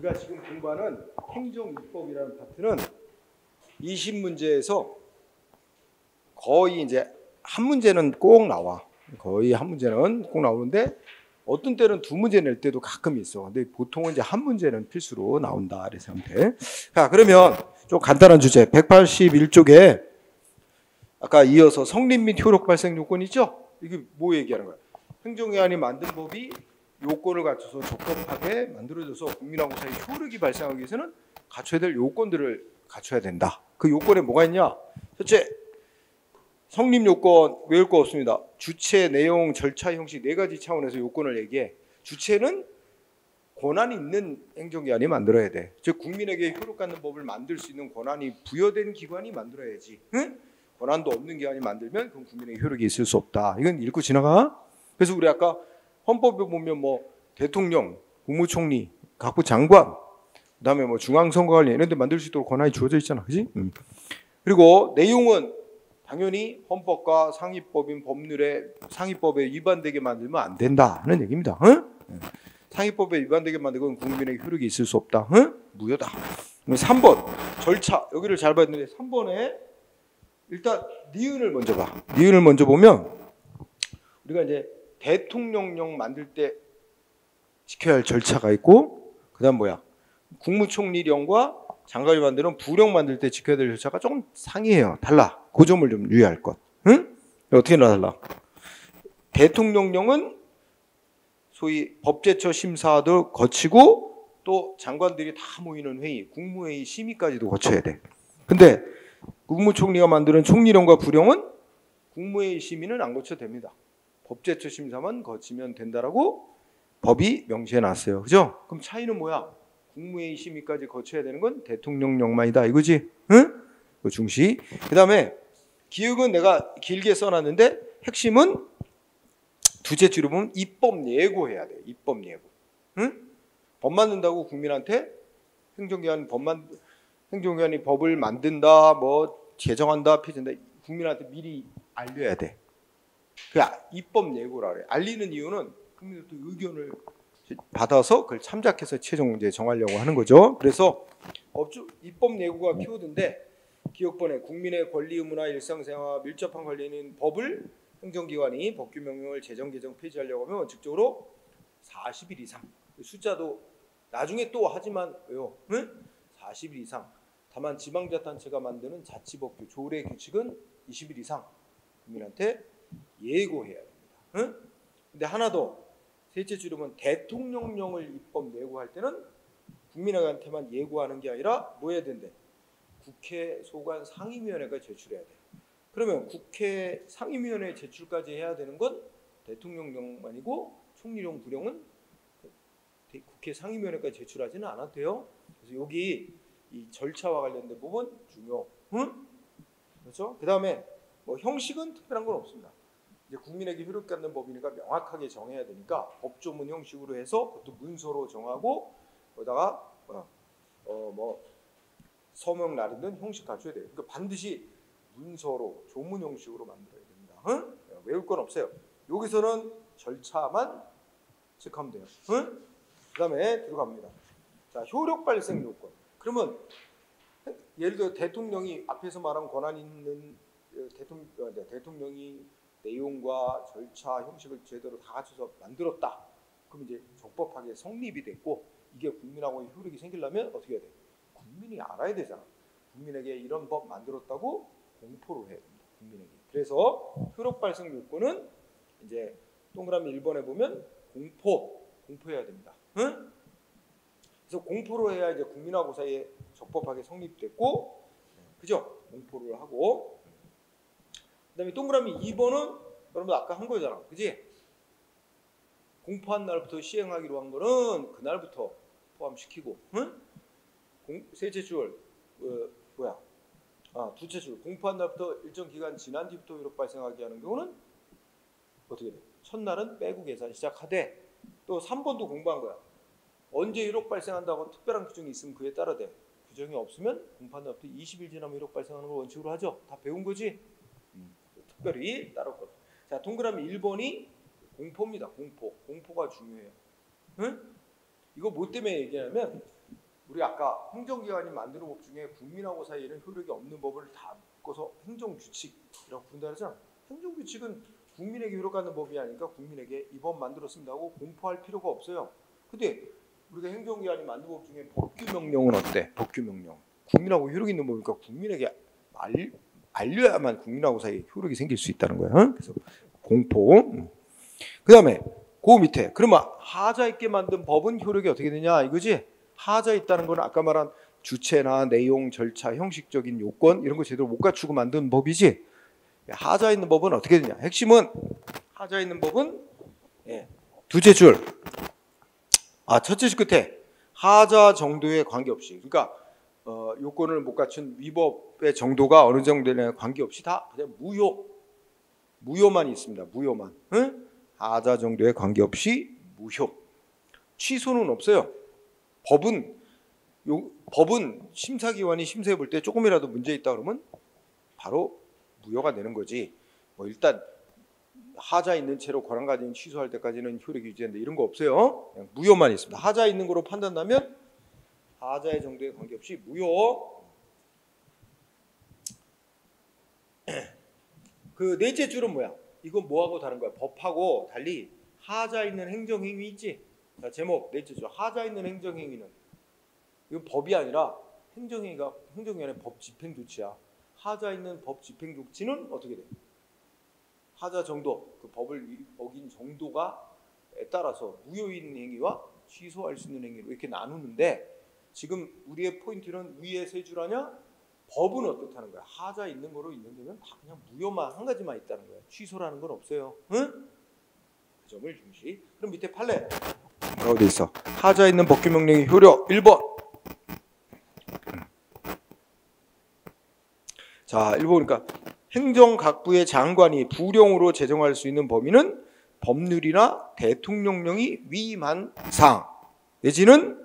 우리가 지금 공부하는 행정입법이라는 파트는 20문제에서 거의 이제 한 문제는 꼭 나와. 거의 한 문제는 꼭 나오는데 어떤 때는 두 문제 낼 때도 가끔 있어. 근데 보통은 이제 한 문제는 필수로 나온다. 이렇게 생각해. 자, 그러면 좀 간단한 주제 181쪽에 아까 이어서 성립 및 효력 발생 요건 있죠? 이게 뭐 얘기하는 거야? 행정기관이 만든 법이 요건을 갖춰서 적법하게 만들어져서 국민하고 사이 효력이 발생하기 위해서는 갖춰야 될 요건들을 갖춰야 된다. 그 요건에 뭐가 있냐? 첫째, 성립 요건 외울 거 없습니다. 주체, 내용, 절차, 형식 네 가지 차원에서 요건을 얘기해. 주체는 권한이 있는 행정기관이 만들어야 돼. 즉 국민에게 효력 갖는 법을 만들 수 있는 권한이 부여된 기관이 만들어야지. 응? 권한도 없는 기관이 만들면 그럼 국민에게 효력이 있을 수 없다. 이건 읽고 지나가. 그래서 우리 아까 헌법에 보면 뭐 대통령, 국무총리, 각부 장관, 그다음에 뭐 중앙선거관리 이런 데 만들 수 있도록 권한이 주어져 있잖아. 그지? 그리고 내용은 당연히 헌법과 상위법인 법률에 상위법에 위반되게 만들면 안 된다는 얘기입니다. 응? 상위법에 위반되게 만들면 국민에게 효력이 있을 수 없다. 응? 무효다. 3번 절차 여기를 잘 봐야 되는데 3번에 일단 니은을 먼저 봐. 니은을 먼저 보면 우리가 이제 대통령령 만들 때 지켜야 할 절차가 있고 그다음 뭐야? 국무총리령과 장관이 만드는 부령 만들 때 지켜야 될 절차가 조금 상이해요. 달라. 그 점을 좀 유의할 것. 응? 어떻게 달라? 대통령령은 소위 법제처 심사도 거치고 또 장관들이 다 모이는 회의, 국무회의 심의까지도 거쳐야 돼. 근데 국무총리가 만드는 총리령과 부령은 국무회의 심의는 안 거쳐도 됩니다. 법제처 심사만 거치면 된다라고 법이 명시해 놨어요. 그죠? 그럼 차이는 뭐야? 국무회의 심의까지 거쳐야 되는 건 대통령령만이다. 이거지? 응? 그 중시. 그다음에 기획은 내가 길게 써놨는데 핵심은 두째 줄을 보면 입법 예고해야 돼. 입법 예고. 응? 법 만든다고 국민한테 행정기관이 법을 만든다, 뭐 제정한다, 폐지한다. 국민한테 미리 알려야 돼. 그 입법 예고라 그래. 알리는 이유는 국민들도 의견을 받아서 그걸 참작해서 최종 이제 정하려고 하는 거죠. 그래서 입법 예고가 키워드인데 기억번에 국민의 권리 의무나 일상생활 밀접한 관련인 법을 행정기관이 법규 명령을 제정 개정 폐지하려고 하면 원칙적으로 40일 이상 숫자도 나중에 또 하지만 왜요? 응? 40일 이상 다만 지방자치단체가 만드는 자치법규 조례 규칙은 20일 이상 국민한테 예고해야 됩니다. 응? 근데 하나 더 셋째 줄이면 대통령령을 입법 예고할 때는 국민한테만 예고하는 게 아니라 뭐 해야 된대? 국회 소관 상임위원회가 제출해야 돼. 그러면 국회 상임위원회 제출까지 해야 되는 건 대통령령만이고 총리령 부령은 국회 상임위원회까지 제출하지는 않아도 돼요. 그래서 여기 이 절차와 관련된 부분 중요. 응? 그렇죠? 그 다음에 뭐 형식은 특별한 건 없습니다. 이제 국민에게 효력 갖는 법이니까 명확하게 정해야 되니까 법조문 형식으로 해서 그것도 문서로 정하고 거기다가 뭐 서명 날인든 형식 갖춰야 돼요. 그러니까 반드시 문서로 조문 형식으로 만들어야 됩니다. 응? 외울 건 없어요. 여기서는 절차만 체크하면 돼요. 응? 그다음에 들어갑니다. 자, 효력 발생 요건. 그러면 예를 들어 대통령이 앞에서 말한 권한 있는 대통령이 내용과 절차, 형식을 제대로 다 갖춰서 만들었다. 그럼 이제 적법하게 성립이 됐고 이게 국민하고 효력이 생기려면 어떻게 해야 돼? 국민이 알아야 되잖아. 국민에게 이런 법 만들었다고 공포를 해야 됩니다. 국민에게. 그래서 효력 발생 요건은 이제 동그라미 1번에 보면 공포해야 됩니다. 응? 그래서 공포로 해야 이제 국민하고 사이에 적법하게 성립됐고, 그죠? 공포를 하고. 그다음에 동그라미 2번은 여러분 아까 한 거잖아, 그지? 공포한 날부터 시행하기로 한 거는 그 날부터 포함시키고, 응? 셋째 줄 두째 줄 공포한 날부터 일정 기간 지난 뒤부터 효력 발생하게 하는 경우는 어떻게 돼? 첫날은 빼고 계산 시작하되 또 3번도 공부한 거야. 언제 효력 발생한다고 특별한 규정이 있으면 그에 따라 돼. 규정이 없으면 공포한 날부터 20일 지나면 효력 발생하는 걸 원칙으로 하죠. 다 배운 거지? 특별히 따를 것. 자, 동그라미 1번이 공포입니다. 공포가 중요해요. 응? 이거 뭐 때문에 얘기하냐면 우리 아까 행정기관이 만드는 법 중에 국민하고 사이에는 효력이 없는 법을 다 묶어서 행정규칙이라고 부른다 그러잖아. 행정규칙은 국민에게 효력하는 법이 아니니까 국민에게 이 법 만들었습니다 하고 공포할 필요가 없어요. 근데 우리가 행정기관이 만든 법 중에 법규명령은 어때? 법규명령. 국민하고 효력 있는 법이니까 국민에게 알려야만 국민하고 사이에 효력이 생길 수 있다는 거야. 응? 그래서 공포. 그 다음에 그 밑에 그러면 하자 있게 만든 법은 효력이 어떻게 되냐 이거지? 하자 있다는 건 아까 말한 주체나 내용, 절차, 형식적인 요건 이런 거 제대로 못 갖추고 만든 법이지. 하자 있는 법은 어떻게 되냐? 핵심은 하자 있는 법은 두째 줄. 첫째 줄 끝에 하자 정도에 관계없이. 그러니까 요건을 못 갖춘 위법의 정도가 어느 정도 되냐에 관계없이 다 그냥 무효만 있습니다. 무효만. 응? 하자 정도에 관계없이 무효. 취소는 없어요. 법은 심사기관이 심사해 볼 때 조금이라도 문제 있다 그러면 바로 무효가 되는 거지. 뭐 일단 하자 있는 채로 권한 가진 취소할 때까지는 효력이 유지된다 이런 거 없어요. 그냥 무효만 있습니다. 하자 있는 거로 판단하면 하자의 정도에 관계없이 무효. 그 넷째 줄은 뭐야? 이건 뭐하고 다른 거야? 법하고 달리 하자 있는 행정행위 있지? 자, 제목 넷째 줄. 하자 있는 행정행위는 이건 법이 아니라 행정행위가 행정위원회 법 집행조치야. 하자 있는 법 집행조치는 어떻게 돼? 하자 정도, 그 법을 어긴 정도가에 따라서 무효인 행위와 취소할 수 있는 행위로 이렇게 나누는데 지금 우리의 포인트는 위에 세 줄 아냐? 법은 어떻다는 거야? 하자 있는 거로 있는 데면 다 그냥 무효만 한 가지만 있다는 거야. 취소라는 건 없어요. 응? 그 점을 중시. 그럼 밑에 판례 뭐라고 돼 있어? 하자 있는 법규명령의 효력 1번. 자, 1번 보니까 행정각부의 장관이 부령으로 제정할 수 있는 범위는 법률이나 대통령령이 위임한 사항 내지는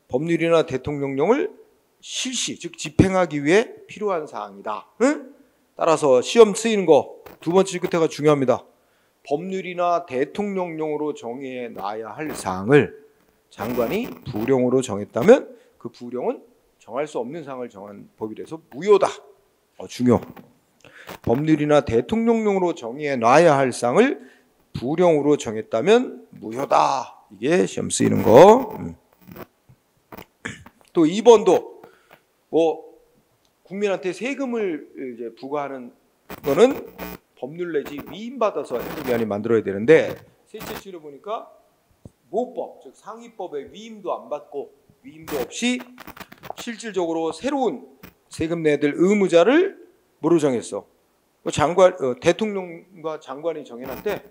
법률이나 대통령령을 실시 즉 집행하기 위해 필요한 사항이다. 응? 따라서 시험 쓰이는 거 두 번째 끝에가 중요합니다. 법률이나 대통령령으로 정해 놔야 할 사항을 장관이 부령으로 정했다면 그 부령은 정할 수 없는 사항을 정한 법이라서 무효다. 중요. 법률이나 대통령령으로 정해 놔야 할 사항을 부령으로 정했다면 무효다. 이게 시험 쓰이는 거. 또 2번도 뭐 국민한테 세금을 이제 부과하는 거는 법률 내지 위임받아서 행정기관이 만들어야 되는데 셋째 줄을 보니까 모법 즉 상위법의 위임도 안 받고 위임도 없이 실질적으로 새로운 세금 내야 될 의무자를 뭐로 정했어? 장관 대통령과 장관이 정해놨대.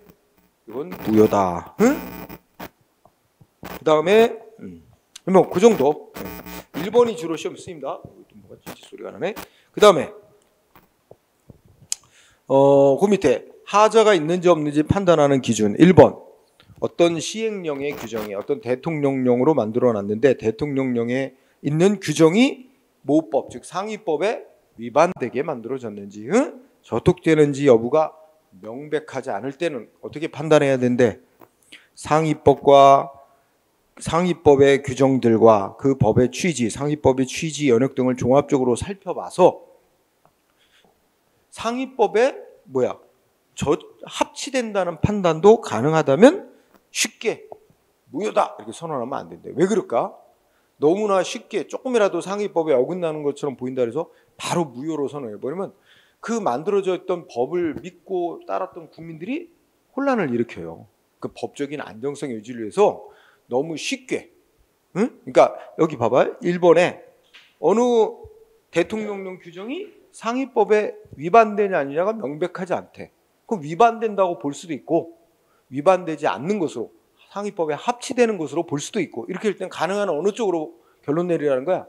이건 무효다. 응? 그 다음에 뭐 그 정도. 1번이 주로 시험 쓰입니다. 뭐가 찌찌 소리가 나네. 그 다음에 그 밑에 하자가 있는지 없는지 판단하는 기준 1번 어떤 시행령의 규정이 어떤 대통령령으로 만들어놨는데 대통령령에 있는 규정이 모법 즉 상위법에 위반되게 만들어졌는지 저촉되는지 여부가 명백하지 않을 때는 어떻게 판단해야 되는데 상위법과 상위법의 규정들과 그 법의 취지, 상위법의 취지, 연역 등을 종합적으로 살펴봐서 상위법에 합치된다는 판단도 가능하다면 쉽게 무효다 이렇게 선언하면 안 된대. 왜 그럴까? 너무나 쉽게 조금이라도 상위법에 어긋나는 것처럼 보인다 해서 바로 무효로 선언해버리면 그 만들어져 있던 법을 믿고 따랐던 국민들이 혼란을 일으켜요. 그 법적인 안정성 유지를 위해서 너무 쉽게 그러니까 여기 봐봐요. 1번에 어느 대통령령 규정이 상위법에 위반되냐 아니냐가 명백하지 않대. 그럼 위반된다고 볼 수도 있고 위반되지 않는 것으로 상위법에 합치되는 것으로 볼 수도 있고 이렇게 할 땐 가능한 어느 쪽으로 결론 내리라는 거야?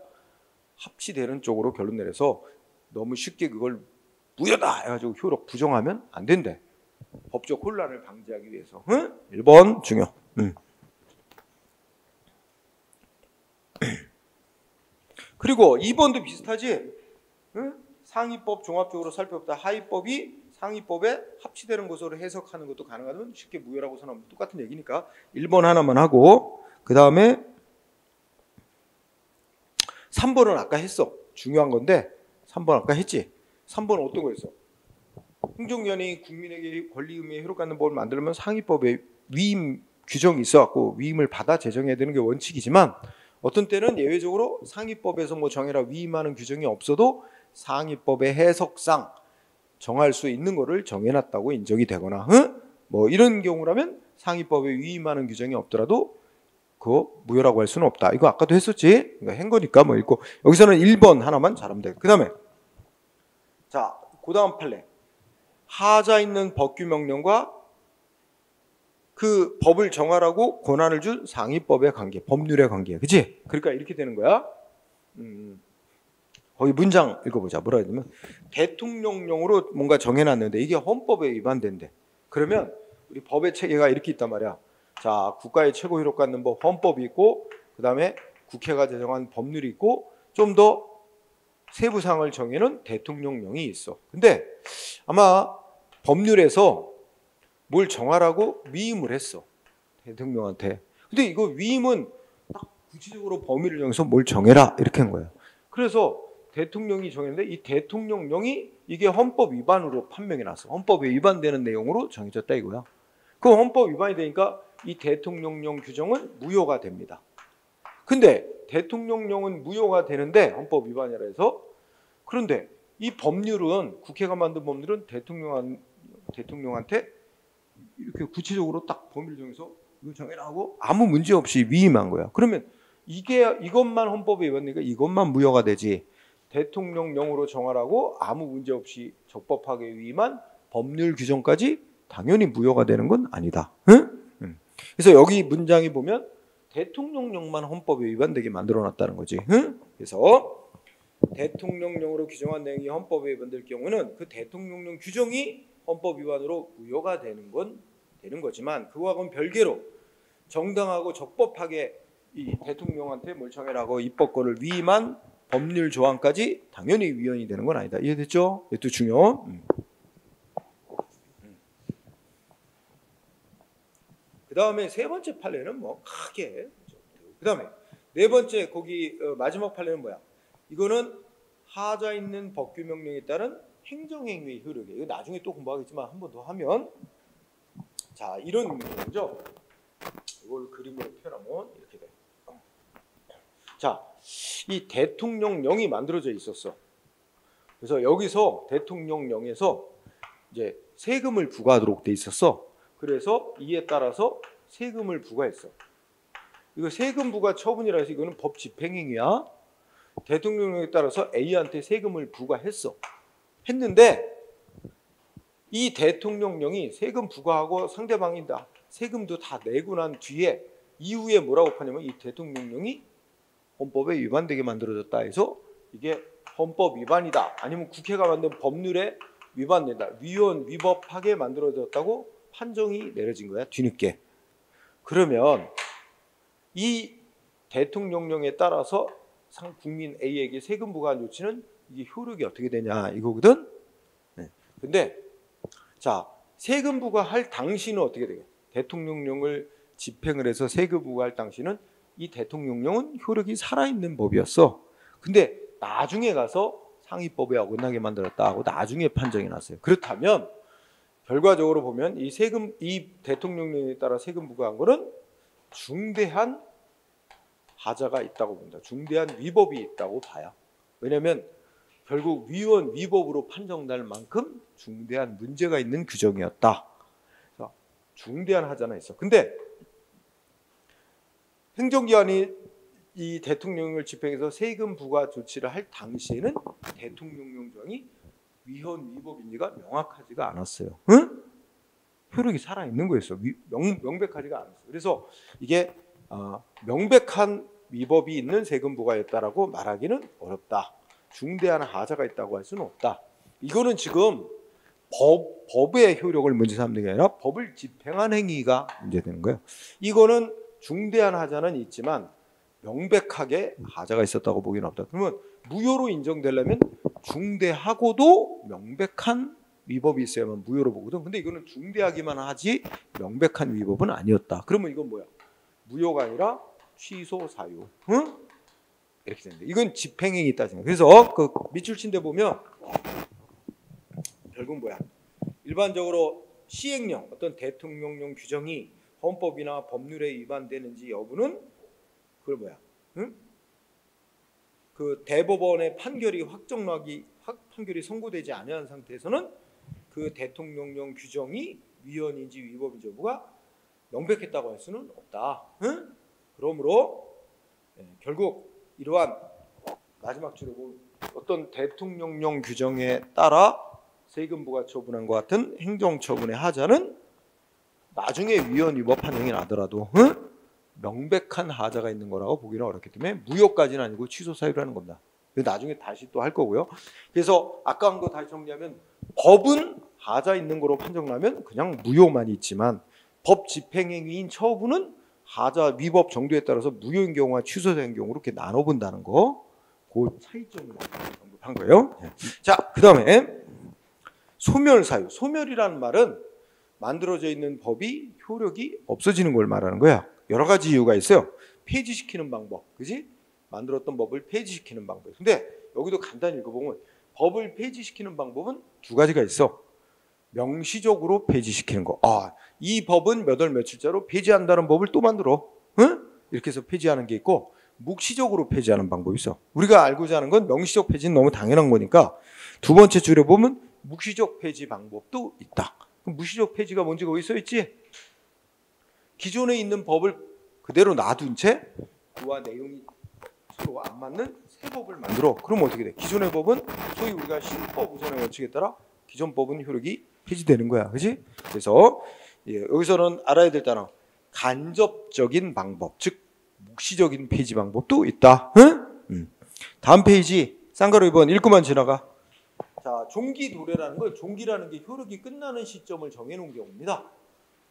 합치되는 쪽으로 결론 내려서 너무 쉽게 그걸 무효다 해가지고 효력 부정하면 안 된대. 법적 혼란을 방지하기 위해서. 1번 중요. 그리고 2번도 비슷하지. 상위법 종합적으로 살펴보다 하위법이 상위법에 합치되는 것으로 해석하는 것도 가능하면 쉽게 무효라고 선언하면 똑같은 얘기니까 1번 하나만 하고 그 다음에 3번은 아까 했어. 중요한 건데 3번 아까 했지. 3번은 어떤 거였어? 행정기관이 국민에게 권리 의무에 효력 갖는 법을 만들면 상위법에 위임 규정이 있어갖고 위임을 받아 제정해야 되는 게 원칙이지만 어떤 때는 예외적으로 상위법에서 뭐 정해라 위임하는 규정이 없어도 상위법의 해석상 정할 수 있는 거를 정해놨다고 인정이 되거나 뭐 이런 경우라면 상위법에 위임하는 규정이 없더라도 그거 무효라고 할 수는 없다. 이거 아까도 했었지. 이거 한 거니까 뭐 읽고 여기서는 1번 하나만 잘하면 돼. 그 다음에 자, 그 다음 판례 하자 있는 법규 명령과 그 법을 정하라고 권한을 준 상위법의 관계, 법률의 관계, 그치? 그러니까 이렇게 되는 거야. 거기 문장 읽어보자. 뭐라 해야 되냐면 대통령령으로 뭔가 정해놨는데 이게 헌법에 위반된대. 그러면 우리 법의 체계가 이렇게 있단 말이야. 자, 국가의 최고 효력 갖는 법 헌법이 있고 그 다음에 국회가 제정한 법률이 있고 좀 더 세부 사항을 정해놓은 대통령령이 있어. 근데 아마 법률에서 뭘 정하라고 위임을 했어. 대통령한테. 근데 이거 위임은 딱 구체적으로 범위를 정해서 뭘 정해라 이렇게 한 거예요. 그래서 대통령이 정했는데 이 대통령령이 이게 헌법 위반으로 판명이 났어. 헌법에 위반되는 내용으로 정해졌다 이거야. 그 헌법 위반이 되니까 이 대통령령 규정은 무효가 됩니다. 근데 대통령령은 무효가 되는데 헌법 위반이라 해서 그런데 이 법률은 국회가 만든 법률은 대통령한테 이렇게 구체적으로 딱 범위를 정해서 이거 정해라 하고 아무 문제 없이 위임한 거야. 그러면 이것만 헌법에 위반되니까 이것만 무효가 되지. 대통령령으로 정하라고 아무 문제 없이 적법하게 위임한 법률 규정까지 당연히 무효가 되는 건 아니다. 응? 그래서 여기 문장에 보면 대통령령만 헌법에 위반되게 만들어놨다는 거지. 응? 그래서 대통령령으로 규정한 내용이 헌법에 위반될 경우는 그 대통령령 규정이 헌법 위반으로 무효가 되는 건 되는 거지만 그거하고는 별개로 정당하고 적법하게 이 대통령한테 뭘 정해라고 입법권을 위임한 법률 조항까지 당연히 위헌이 되는 건 아니다. 이해됐죠? 이것도 중요. 그 다음에 세 번째 판례는 뭐 크게. 그 다음에 네 번째 거기 마지막 판례는 뭐야? 이거는 하자 있는 법규 명령에 따른 행정행위의 효력이에요. 이거 나중에 또 공부하겠지만 한 번 더 하면 자 이런 문제죠. 이걸 그림으로 표현하면 이렇게 돼. 자, 이 대통령령이 만들어져 있었어. 그래서 여기서 대통령령에서 이제 세금을 부과하도록 돼 있었어. 그래서 이에 따라서 세금을 부과했어. 이거 세금 부과 처분이라 해서 이거는 법 집행행위야. 대통령령에 따라서 A한테 세금을 부과했어. 했는데 이 대통령령이 세금 부과하고 상대방이 다 세금도 다 내고 난 뒤에 이후에 뭐라고 하냐면 이 대통령령이 헌법에 위반되게 만들어졌다 해서 이게 헌법 위반이다. 아니면 국회가 만든 법률에 위반된다. 위헌 위법하게 만들어졌다고 판정이 내려진 거야. 뒤늦게. 그러면 이 대통령령에 따라서 국민 A에게 세금 부과한 조치는 이게 효력이 어떻게 되냐 이거거든. 네. 근데 자 세금 부과할 당시는 어떻게 되게? 대통령령을 집행을 해서 세금 부과할 당시는 이 대통령령은 효력이 살아있는 법이었어. 근데 나중에 가서 상위법에 어긋나게 만들었다 하고 나중에 판정이 났어요. 그렇다면 결과적으로 보면 이 대통령령에 따라 세금 부과한 거는 중대한 하자가 있다고 본다. 중대한 위법이 있다고 봐요. 왜냐하면 결국 위헌 위법으로 판정될 만큼 중대한 문제가 있는 규정이었다. 그래서 중대한 하자는 있어. 근데 행정기관이 이 대통령령을 집행해서 세금 부과 조치를 할 당시에는 대통령령 조항이 위헌 위법인지가 명확하지가 않았어요. 응? 효력이 살아있는 거였어. 명백하지가 않았어. 그래서 이게 명백한 위법이 있는 세금 부과였다라고 말하기는 어렵다. 중대한 하자가 있다고 할 수는 없다. 이거는 지금 법의 효력을 문제 삼는 게 아니라 법을 집행한 행위가 문제되는 거예요. 이거는 중대한 하자는 있지만 명백하게 하자가 있었다고 보기는 없다. 그러면 무효로 인정되려면 중대하고도 명백한 위법이 있어야만 무효로 보거든. 근데 이거는 중대하기만 하지 명백한 위법은 아니었다. 그러면 이건 뭐야? 무효가 아니라 취소 사유. 응? 이렇게 됩니다. 이건 집행행위 따지는 거예요. 그래서 그 밑줄 친 데 보면 결국 뭐야? 일반적으로 시행령 어떤 대통령령 규정이 헌법이나 법률에 위반되는지 여부는 그걸 뭐야? 응? 그 대법원의 판결이 판결이 선고되지 않은 상태에서는 그 대통령령 규정이 위헌인지 위법인지 여부가 명백했다고 할 수는 없다. 응? 그러므로 결국 이러한 마지막 줄에 보면 어떤 대통령령 규정에 따라 세금 부과 처분한 것 같은 행정처분의 하자는 나중에 위헌 위법 판정이 나더라도 명백한 하자가 있는 거라고 보기는 어렵기 때문에 무효까지는 아니고 취소 사유라는 겁니다. 나중에 다시 또 할 거고요. 그래서 아까 한 거 다시 정리하면 법은 하자 있는 거로 판정나면 그냥 무효만 있지만 법 집행행위인 처분은 하자 위법 정도에 따라서 무효인 경우와 취소된 경우로 이렇게 나눠본다는 거, 그 차이점을 언급한 거예요. 자, 그 다음에 소멸 사유. 소멸이라는 말은 만들어져 있는 법이 효력이 없어지는 걸 말하는 거야. 여러 가지 이유가 있어요. 폐지시키는 방법, 그지? 만들었던 법을 폐지시키는 방법. 근데 여기도 간단히 읽어보면 법을 폐지시키는 방법은 두 가지가 있어. 명시적으로 폐지시키는 거. 이 법은 몇 월 며칠자로 폐지한다는 법을 또 만들어. 응? 이렇게 해서 폐지하는 게 있고 묵시적으로 폐지하는 방법이 있어. 우리가 알고자 하는 건 명시적 폐지는 너무 당연한 거니까 두 번째 줄에 보면 묵시적 폐지 방법도 있다. 그럼 묵시적 폐지가 뭔지 거기 써 있지? 기존에 있는 법을 그대로 놔둔 채 그와 내용이 서로 안 맞는 새 법을 만들어. 그럼 어떻게 돼? 기존의 법은 소위 우리가 신법 우선의 원칙에 따라 기존 법은 효력이 폐지되는 거야. 그렇지? 그래서 여기서는 알아야 될 단어 간접적인 방법, 즉 묵시적인 폐지 방법도 있다. 응? 다음 페이지 쌍가루 2번 읽고만 지나가. 자, 종기 도래라는 건 종기라는 게 효력이 끝나는 시점을 정해놓은 경우입니다.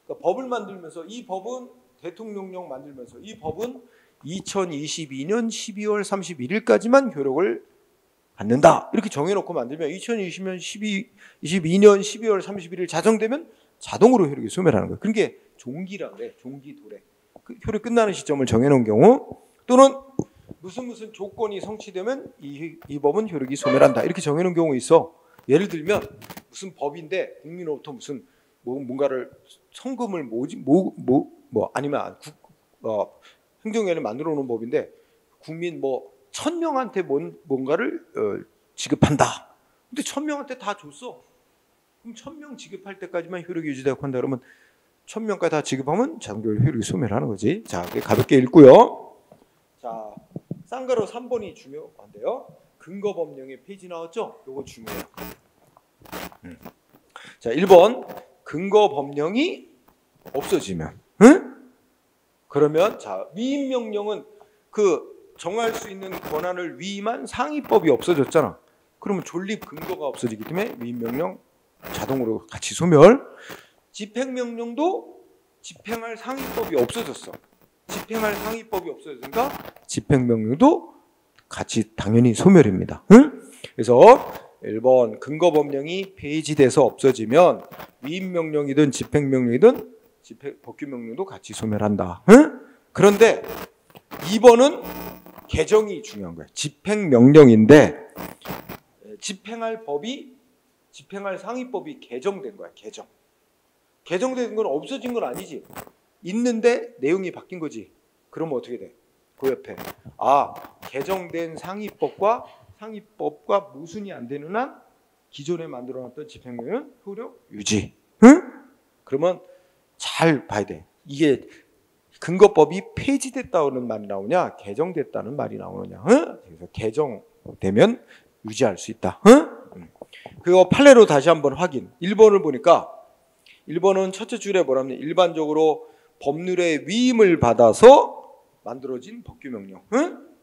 그러니까 법을 만들면서 이 법은 대통령령 만들면서 이 법은 2022년 12월 31일까지만 효력을 받는다. 이렇게 정해놓고 만들면 2022년 12월 31일 자정되면 자동으로 효력이 소멸하는 거예요. 그게 종기라 그래. 종기 도래. 효력 끝나는 시점을 정해놓은 경우 또는 무슨 조건이 성취되면 이 법은 효력이 소멸한다. 이렇게 정해놓은 경우 있어. 예를 들면 무슨 법인데 국민으로부터 무슨 뭔가를 성금을 아니면 행정위원회 만들어 놓은 법인데 국민 1000명한테 뭔가를 지급한다. 근데 1000명한테 다 줬어. 그럼 1000명 지급할 때까지만 효력이 유지되고 한다 그러면 1000명까지 다 지급하면 자동적으로 효력이 소멸하는 거지. 자, 가볍게 읽고요. 자, 쌍가루 3번이 중요한데요. 근거법령의 폐지 나왔죠? 요거 중요해요. 자, 1번 근거법령이 없어지면 그러면 자, 위임명령은 그 정할 수 있는 권한을 위임한 상위법이 없어졌잖아. 그러면 존립 근거가 없어지기 때문에 위임명령 자동으로 같이 소멸. 집행명령도 집행할 상위법이 없어졌어. 집행할 상위법이 없어졌으니까 집행명령도 같이 당연히 소멸입니다. 그래서 1번 근거법령이 폐지돼서 없어지면 위임명령이든 집행명령이든 법규명령도 같이 소멸한다. 그런데 2번은 개정이 중요한 거야. 집행명령인데 집행할 상위법이 개정된 거야. 개정된 건 없어진 건 아니지. 있는데 내용이 바뀐 거지. 그러면 어떻게 돼? 그 옆에 개정된 상위법과 모순이 안 되는 한 기존에 만들어놨던 집행명령은 효력 유지. 그러면 잘 봐야 돼. 이게 근거법이 폐지됐다는 말이 나오냐 개정됐다는 말이 나오느냐. 그래서 개정되면 유지할 수 있다. 그거 판례로 다시 한번 확인. 1번을 보니까 1번은 첫째 줄에 뭐라면 일반적으로 법률의 위임을 받아서 만들어진 법규명령.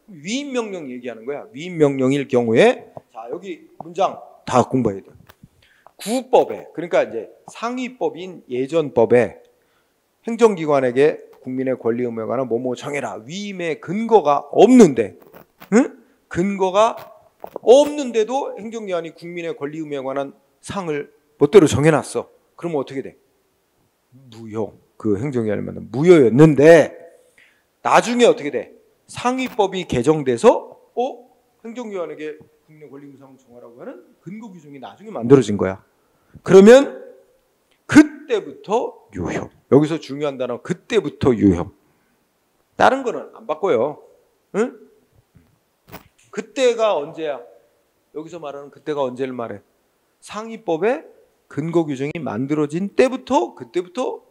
위임명령 얘기하는 거야. 위임명령일 경우에 자, 여기 문장 다 공부해야 돼. 구법에 그러니까 이제 상위법인 예전법에 행정기관에게 국민의 권리 의무에 관한 뭐뭐 정해라. 위임의 근거가 없는데 근거가 없는데도 행정기관이 국민의 권리 의무에 관한 상을 멋대로 정해놨어. 그러면 어떻게 돼? 무효. 그 행정기관이 만든 무효였는데 나중에 어떻게 돼? 상위법이 개정돼서 행정기관에게 국내 권리구상 정하라고 하는 근거 규정이 나중에 만들어진 거야. 그러면 그때부터 유효. 여기서 중요한 단어 그때부터 유효. 다른 거는 안 바꿔요. 응? 그때가 언제야? 여기서 말하는 그때가 언제를 말해? 상위법의 근거 규정이 만들어진 때부터 그때부터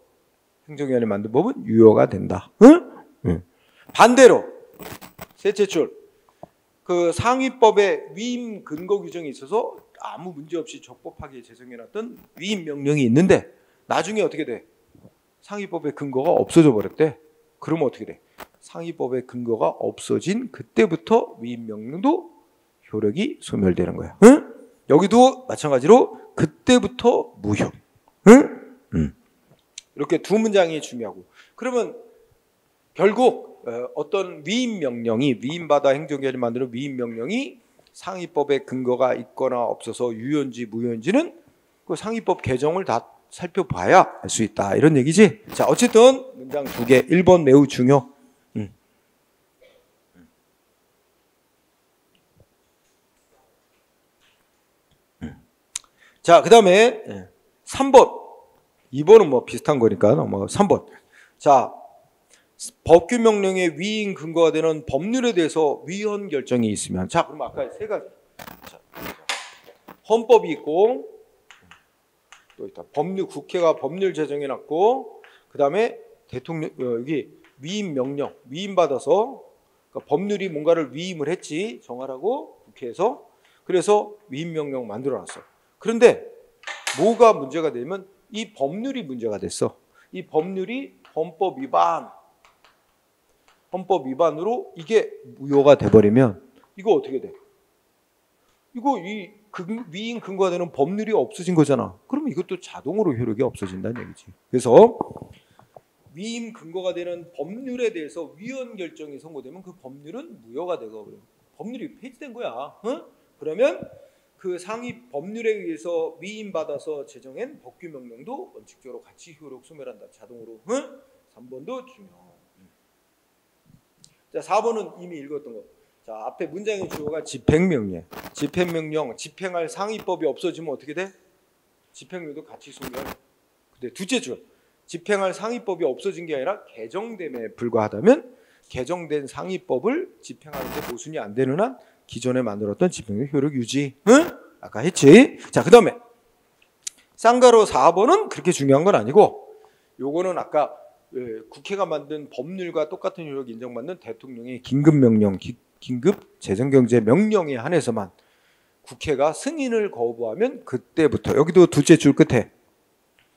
행정기관이 만든 법은 유효가 된다. 응? 응. 반대로 셋째 줄 그 상위법의 위임 근거 규정이 있어서 아무 문제 없이 적법하게 제정해놨던 위임 명령이 있는데 나중에 어떻게 돼? 상위법의 근거가 없어져 버렸대. 그러면 어떻게 돼? 상위법의 근거가 없어진 그때부터 위임 명령도 효력이 소멸되는 거야. 응? 여기도 마찬가지로 그때부터 무효. 응? 이렇게 두 문장이 중요하고. 그러면 결국 어떤 위임 명령이 위임받아 행정기관이 만드는 위임 명령이 상위법의 근거가 있거나 없어서 유효인지 무효인지는 그 상위법 개정을 다 살펴봐야 알 수 있다. 이런 얘기지. 자, 어쨌든 문장 두 개. 1번 매우 중요. 자, 그 다음에 3번. 2번은 뭐 비슷한 거니까 넘어가. 3번. 자, 법규 명령의 위임 근거가 되는 법률에 대해서 위헌 결정이 있으면, 자, 그럼 아까 세 가지. 자, 헌법이 있고, 또 있다. 법률, 국회가 법률 제정해 놨고, 그 다음에 대통령, 여기 위임 명령, 위임받아서, 그러니까 법률이 뭔가를 위임을 했지, 정하라고 국회에서. 그래서 위임 명령 만들어 놨어. 그런데 뭐가 문제가 되면 이 법률이 문제가 됐어. 이 법률이 헌법 위반으로 이게 무효가 돼버리면 이거 어떻게 돼? 이거 이 위임 근거가 되는 법률이 없어진 거잖아. 그러면 이것도 자동으로 효력이 없어진다는 얘기지. 그래서 위임 근거가 되는 법률에 대해서 위헌 결정이 선고되면 그 법률은 무효가 되고 법률이 폐지된 거야. 응? 그러면 그 상위 법률에 의해서 위임받아서 제정한 법규 명령도 원칙적으로 같이 효력 소멸한다. 자동으로. 응? 3번도 중요. 자, 4번은 이미 읽었던 거. 자, 앞에 문장의 주어가 집행명령. 집행명령, 집행할 상위법이 없어지면 어떻게 돼? 집행률도 같이 소멸. 근데 둘째 줄. 집행할 상위법이 없어진 게 아니라 개정됨에 불과하다면 개정된 상위법을 집행하는데 모순이 안 되는 한 기존에 만들었던 집행률 효력 유지. 응? 아까 했지. 자, 그 다음에 쌍가로 4번은 그렇게 중요한 건 아니고 요거는 아까 국회가 만든 법률과 똑같은 효력 인정받는 대통령의 긴급명령, 긴급 재정경제 명령에 한해서만 국회가 승인을 거부하면 그때부터, 여기도 둘째 줄 끝에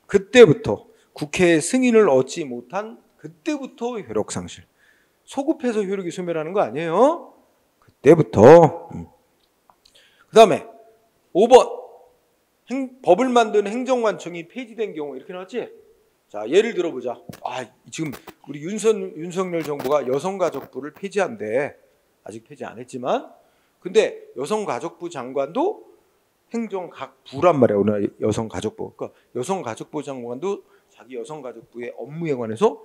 그때부터 국회의 승인을 얻지 못한 그때부터 효력 상실. 소급해서 효력이 소멸하는 거 아니에요? 그때부터. 그 다음에 5번 법을 만든 행정관청이 폐지된 경우 이렇게 나왔지? 자, 예를 들어보자. 지금 우리 윤석열 정부가 여성가족부를 폐지한대. 아직 폐지 안 했지만. 근데 여성가족부 장관도 행정각부란 말이야. 오늘 여성가족부. 그러니까 여성가족부 장관도 자기 여성가족부의 업무에 관해서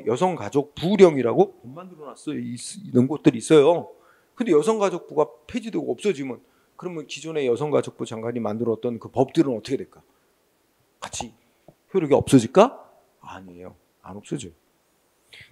여성가족부령이라고 법 만들어놨어. 이런 곳들이 있어요. 근데 여성가족부가 폐지되고 없어지면 그러면 기존의 여성가족부 장관이 만들었던 그 법들은 어떻게 될까? 같이 효력이 없어질까? 아니에요. 안 없어져요.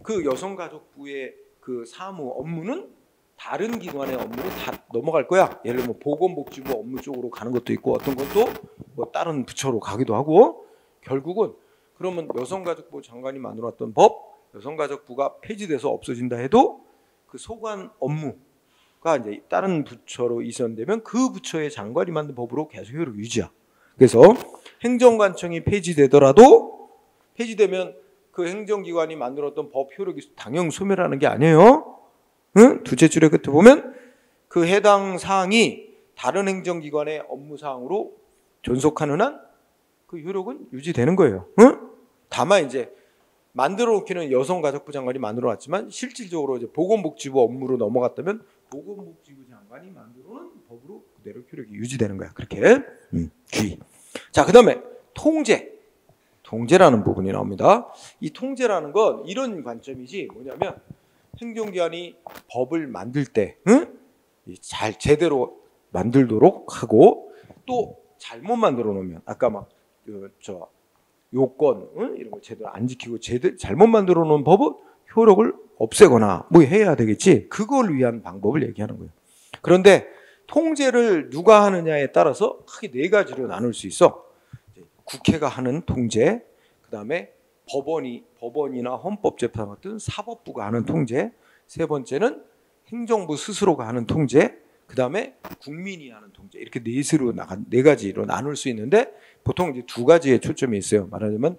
그 여성가족부의 그 사무 업무는 다른 기관의 업무로 다 넘어갈 거야. 예를 들면 보건복지부 업무 쪽으로 가는 것도 있고 어떤 것도 뭐 다른 부처로 가기도 하고 결국은 그러면 여성가족부 장관이 만들었던 법, 여성가족부가 폐지돼서 없어진다 해도 그 소관 업무가 이제 다른 부처로 이전되면 그 부처의 장관이 만든 법으로 계속 효력 유지야. 그래서 행정관청이 폐지되더라도 폐지되면 그 행정기관이 만들었던 법 효력이 당연 소멸하는 게 아니에요. 응? 둘째 줄의 끝에 보면 그 해당 사항이 다른 행정기관의 업무사항으로 존속하는 한 그 효력은 유지되는 거예요. 응? 다만 이제 만들어 놓기는 여성가족부 장관이 만들어 놨지만 실질적으로 이제 보건복지부 업무로 넘어갔다면 보건복지부 장관이 만들어 놓은 법으로 그대로 효력이 유지되는 거야. 그렇게 주의. 자, 그 다음에 통제라는 부분이 나옵니다. 이 통제라는 건 이런 관점이지 뭐냐면 행정기관이 법을 만들 때 잘 제대로 만들도록 하고, 또 잘못 만들어 놓으면 아까 막 요건 이런 거 제대로 안 지키고 잘못 만들어 놓은 법은 효력을 없애거나 뭐 해야 되겠지. 그걸 위한 방법을 얘기하는 거예요. 그런데 통제를 누가 하느냐에 따라서 크게 네 가지로 나눌 수 있어. 국회가 하는 통제, 그다음에 법원이나 헌법재판관 같은 사법부가 하는 통제, 세 번째는 행정부 스스로가 하는 통제, 그다음에 국민이 하는 통제, 이렇게 네 가지로 나눌 수 있는데, 보통 이제 두 가지에 초점이 있어요. 말하자면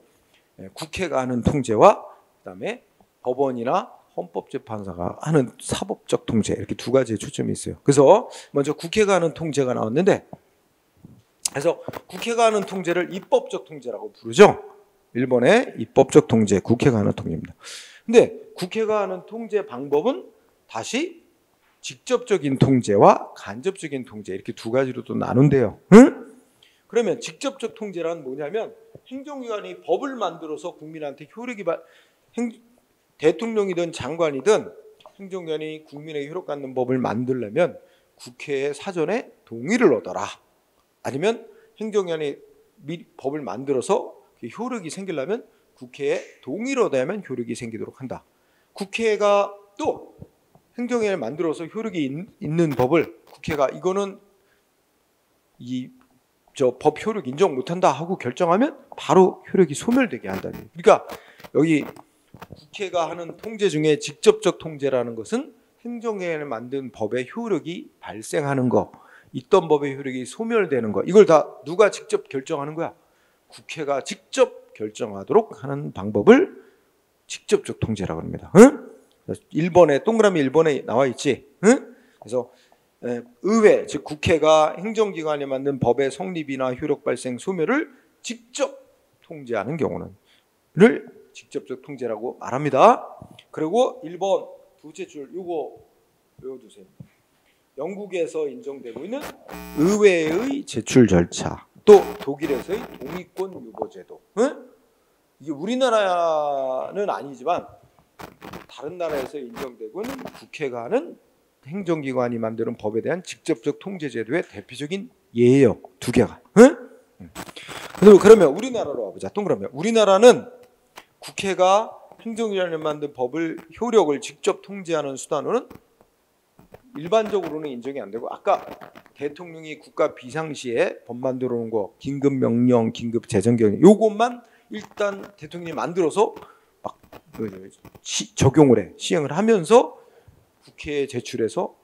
국회가 하는 통제와 그다음에 법원이나 헌법재판사가 하는 사법적 통제, 이렇게 두 가지에 초점이 있어요. 그래서 먼저 국회가 하는 통제가 나왔는데, 그래서 국회가 하는 통제를 입법적 통제라고 부르죠. 일본의 입법적 통제, 국회가 하는 통제입니다. 근데 국회가 하는 통제 방법은 다시 직접적인 통제와 간접적인 통제, 이렇게 두 가지로 또 나눈대요. 그러면 직접적 통제란 뭐냐면, 행정기관이 법을 만들어서 국민한테 대통령이든 장관이든 행정기관이 국민에게 효력 갖는 법을 만들려면 국회의 사전에 동의를 얻어라. 아니면 행정기관이 법을 만들어서 효력이 생기려면 국회에 동의를 얻어야만 효력이 생기도록 한다. 국회가 또 행정기관을 만들어서 효력이 있는 법을 국회가 이거는 법 효력 인정 못한다 하고 결정하면 바로 효력이 소멸되게 한다는. 그러니까 여기 국회가 하는 통제 중에 직접적 통제라는 것은 행정기관을 만든 법의 효력이 발생하는 거, 있던 법의 효력이 소멸되는 거, 이걸 다 누가 직접 결정하는 거야? 국회가 직접 결정하도록 하는 방법을 직접적 통제라고 합니다. 일본에 동그라미 1번에 나와 있지. 그래서 의회, 즉 국회가 행정기관이 만든 법의 성립이나 효력 발생 소멸을 직접 통제하는 경우는 직접적 통제라고 말합니다. 그리고 1번 두째 줄 이거 외워두세요. 영국에서 인정되고 있는 의회의 제출 절차, 또 독일에서의 동의권 유보제도. 이게 우리나라는 아니지만 다른 나라에서 인정되고 있는 국회가 하는 행정기관이 만드는 법에 대한 직접적 통제제도의 대표적인 예예요. 두 개가. 그러면 우리나라로 와보자. 동그라미. 우리나라는 국회가 행정기관이 만든 법을 효력을 직접 통제하는 수단으로는 일반적으로는 인정이 안 되고, 아까 대통령이 국가 비상시에 법 만들어 놓은 거, 긴급명령, 긴급재정경령, 요것만 일단 대통령이 만들어서 막 적용을 해, 시행을 하면서 국회에 제출해서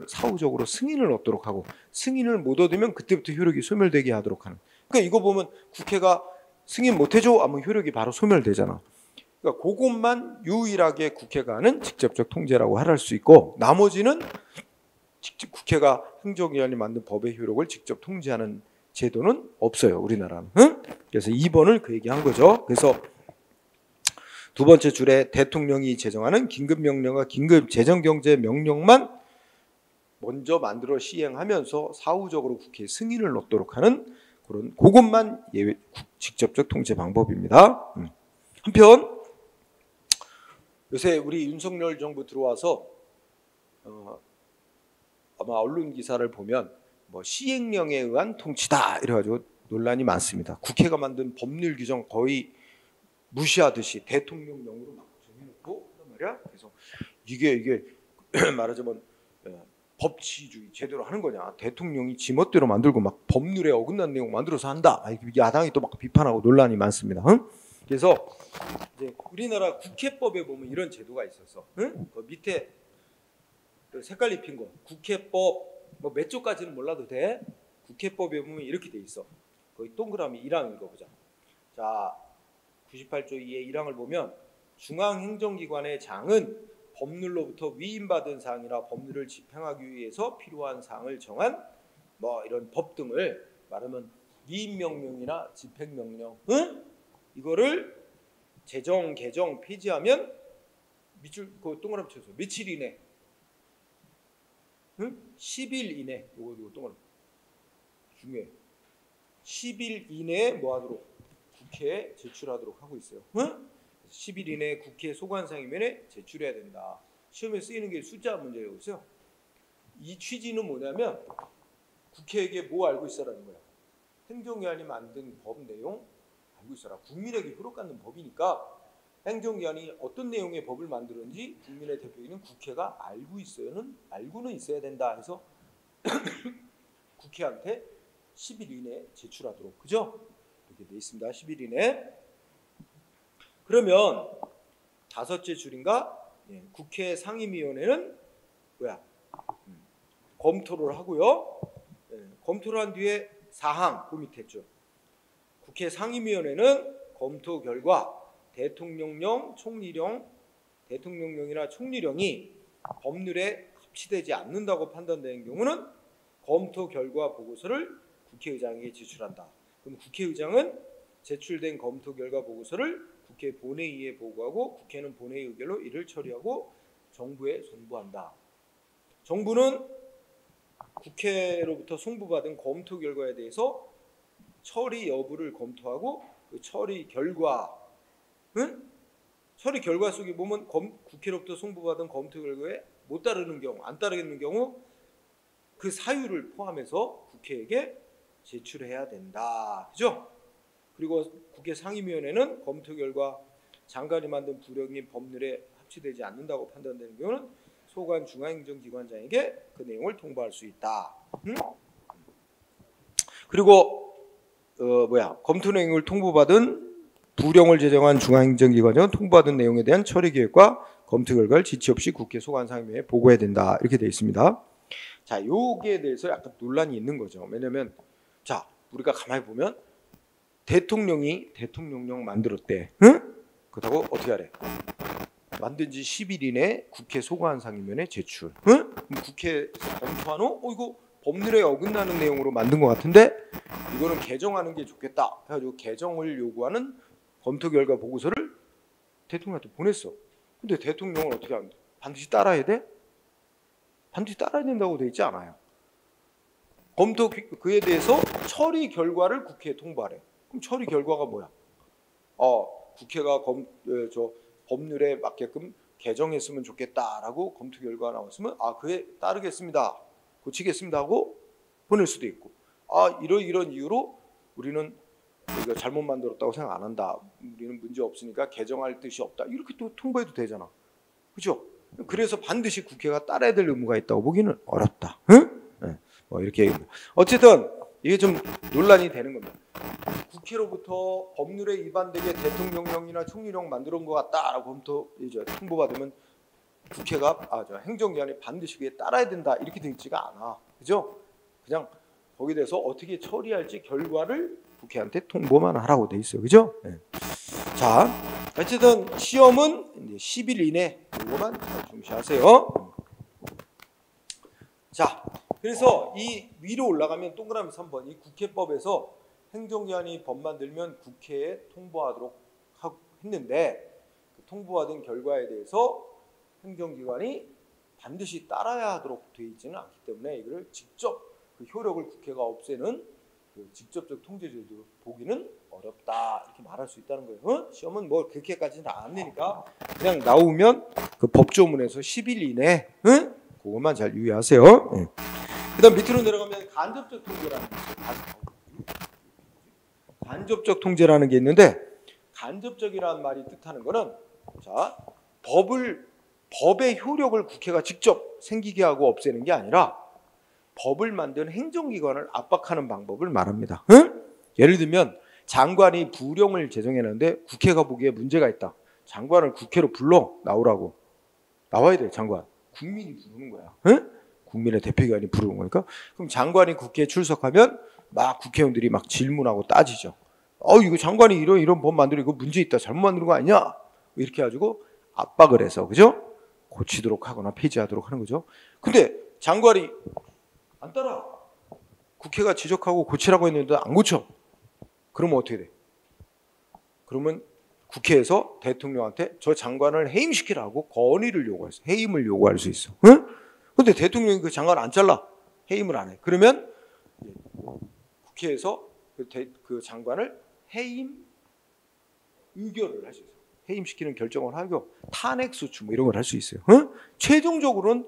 사후적으로 승인을 얻도록 하고, 승인을 못 얻으면 그때부터 효력이 소멸되게 하도록 하는. 그러니까 이거 보면 국회가 승인 못 해줘 하면 효력이 바로 소멸되잖아. 그러니까 그것만 유일하게 국회가 하는 직접적 통제라고 할 수 있고, 나머지는 직접 국회가 행정기관이 만든 법의 효력을 직접 통제하는 제도는 없어요, 우리나라는. 그래서 2번을 그 얘기한 거죠. 그래서 두 번째 줄에 대통령이 제정하는 긴급명령과 긴급재정경제명령만 먼저 만들어 시행하면서 사후적으로 국회에 승인을 얻도록 하는 그것만 직접적 통제 방법입니다. 한편 요새 우리 윤석열 정부 들어와서 아마 언론 기사를 보면 뭐 시행령에 의한 통치다 이래가지고 논란이 많습니다. 국회가 만든 법률 규정 거의 무시하듯이 대통령령으로 막 정해놓고 그런 말이야. 그래서 이게 말하자면 법치주의 제대로 하는 거냐? 대통령이 지멋대로 만들고 막 법률에 어긋난 내용 만들어서 한다. 야당이 또 막 비판하고 논란이 많습니다. 그래서 이제 우리나라 국회법에 보면 이런 제도가 있었어. 그 밑에 그 색깔 입힌 거 국회법 뭐 몇 조까지는 몰라도 돼. 국회법에 보면 이렇게 돼 있어. 거기 동그라미 1항 읽어보자. 자, 98조 2의 1항을 보면 중앙행정기관의 장은 법률로부터 위임받은 사항이나 법률을 집행하기 위해서 필요한 사항을 정한 뭐 이런 법 등을 말하면 위임명령이나 집행명령, 이거를 제정, 개정, 폐지하면 밑줄 그 동그라미 쳐서 며칠 이내, 10일 이내, 요거 동그라미 중요해. 10일 이내에 뭐하도록 국회에 제출하도록 하고 있어요. 10일 이내에 국회 소관상임위원회에 제출해야 된다. 시험에 쓰이는 게 숫자 문제라고 있어요. 이 취지는 뭐냐면 국회에게 뭐 알고 있어라는 거야. 행정기관이 만든 법 내용 알고 있어라. 국민에게 효력받는 법이니까 행정기관이 어떤 내용의 법을 만들었는지 국민의 대표인은 국회가 알고는 있어야 된다 해서 국회한테 10일 이내에 제출하도록. 그죠? 이렇게 돼 있습니다. 10일 이내. 그러면 다섯째 줄인가? 예, 국회 상임위원회는 뭐야? 검토를 하고요. 예, 검토를 한 뒤에 사항 그 밑에 있죠. 국회 상임위원회는 검토 결과 대통령령, 대통령령이나 총리령이 법률에 합치되지 않는다고 판단되는 경우는 검토 결과 보고서를 국회의장에게 제출한다. 그럼 국회의장은 제출된 검토 결과 보고서를 국회 본회의에 보고하고 국회는 본회의 의결로 이를 처리하고 정부에 송부한다. 정부는 국회로부터 송부받은 검토 결과에 대해서 처리 여부를 검토하고 그 처리 결과 속에 보면 국회로부터 송부받은 검토 결과에 못 따르는 경우, 안 따르는 경우 그 사유를 포함해서 국회에게 제출해야 된다. 그죠? 그리고 국회 상임위원회는 검토 결과 장관이 만든 부령이 법률에 합치되지 않는다고 판단되는 경우는 소관 중앙행정기관장에게 그 내용을 통보할 수 있다. 그리고 검토 내용을 통보받은 부령을 제정한 중앙행정기관장은 통보받은 내용에 대한 처리 계획과 검토 결과를 지체 없이 국회 소관상임위에 보고해야 된다. 이렇게 되어 있습니다. 자, 요기에 대해서 약간 논란이 있는 거죠. 왜냐면 자, 우리가 가만히 보면 대통령이 대통령령 만들었대. 응? 그렇다고 어떻게 하래? 만든 지 10일 이내 국회 소관상임위원회 제출. 응? 국회에서 검토한 후 이거 법률에 어긋나는 내용으로 만든 것 같은데 이거는 개정하는 게 좋겠다 해가지고 개정을 요구하는 검토 결과 보고서를 대통령한테 보냈어. 근데 대통령은 어떻게 하는데? 반드시 따라야 돼? 반드시 따라야 된다고 돼 있지 않아요. 검토 그에 대해서 처리 결과를 국회에 통보하래. 그럼 처리 결과가 뭐야? 국회가 법률에 맞게끔 개정했으면 좋겠다라고 검토 결과가 나왔으면 그에 따르겠습니다. 고치겠습니다 하고 보낼 수도 있고 이런 이유로 우리는 이거 잘못 만들었다고 생각 안 한다. 우리는 문제 없으니까 개정할 뜻이 없다. 이렇게 또 통보해도 되잖아. 그죠? 그래서 반드시 국회가 따라야 될 의무가 있다고 보기는 어렵다. 응? 네. 이렇게 얘기합니다. 어쨌든 이게 좀 논란이 되는 겁니다. 국회로부터 법률에 위반되게 대통령령이나 총리령 만들어 온 것 같다라고 통보받으면 국회가 행정기관이 반드시 그에 따라야 된다 이렇게 되어 있지가 않아. 그죠? 그냥 거기에 대해서 어떻게 처리할지 결과를 국회한테 통보만 하라고 돼 있어요. 그죠? 네. 자, 어쨌든 시험은 10일 이내 이거만 잘 중시하세요. 자, 그래서 이 위로 올라가면 동그라미 3번 이 국회법에서 행정기관이 법 만들면 국회에 통보하도록 했는데 그 통보받은 결과에 대해서 행정기관이 반드시 따라야 하도록 되어 있지는 않기 때문에 이거를 직접 그 효력을 국회가 없애는 그 직접적 통제제도로 보기는 어렵다 이렇게 말할 수 있다는 거예요. 시험은 뭐 그렇게까지는 안 내니까 그냥 나오면 그 법조문에서 10일 이내 그것만 잘 유의하세요. 그다음 밑으로 내려가면 간접적 통제라는 게 있어요. 간접적 통제라는 게 있는데 간접적이라는 말이 뜻하는 거는 법의 효력을 국회가 직접 생기게 하고 없애는 게 아니라 법을 만든 행정기관을 압박하는 방법을 말합니다. 예를 들면 장관이 부령을 제정해놨는데 국회가 보기에 문제가 있다. 장관을 국회로 불러 나오라고. 나와야 돼. 장관. 국민이 부르는 거야. 국민의 대표기관이 부르는 거니까. 그럼 장관이 국회에 출석하면 막 국회의원들이 막 질문하고 따지죠. 이거 장관이 이런 법 만들고 이거 문제 있다. 잘못 만드는 거 아니냐? 이렇게 해가지고 압박을 해서 그죠? 고치도록 하거나 폐지하도록 하는 거죠. 근데 장관이 안 따라. 국회가 지적하고 고치라고 했는데 안 고쳐. 그러면 어떻게 돼? 그러면 국회에서 대통령한테 저 장관을 해임시키라고 건의를 요구해서 해임을 요구할 수 있어. 근데 대통령이 그 장관 안 잘라. 해임을 안 해. 그러면 국회에서 그 장관을 해임 의결을 할 수 있어. 해임시키는 결정을 하고 탄핵 소추 뭐 이런 걸 할 수 있어요. 응? 최종적으로는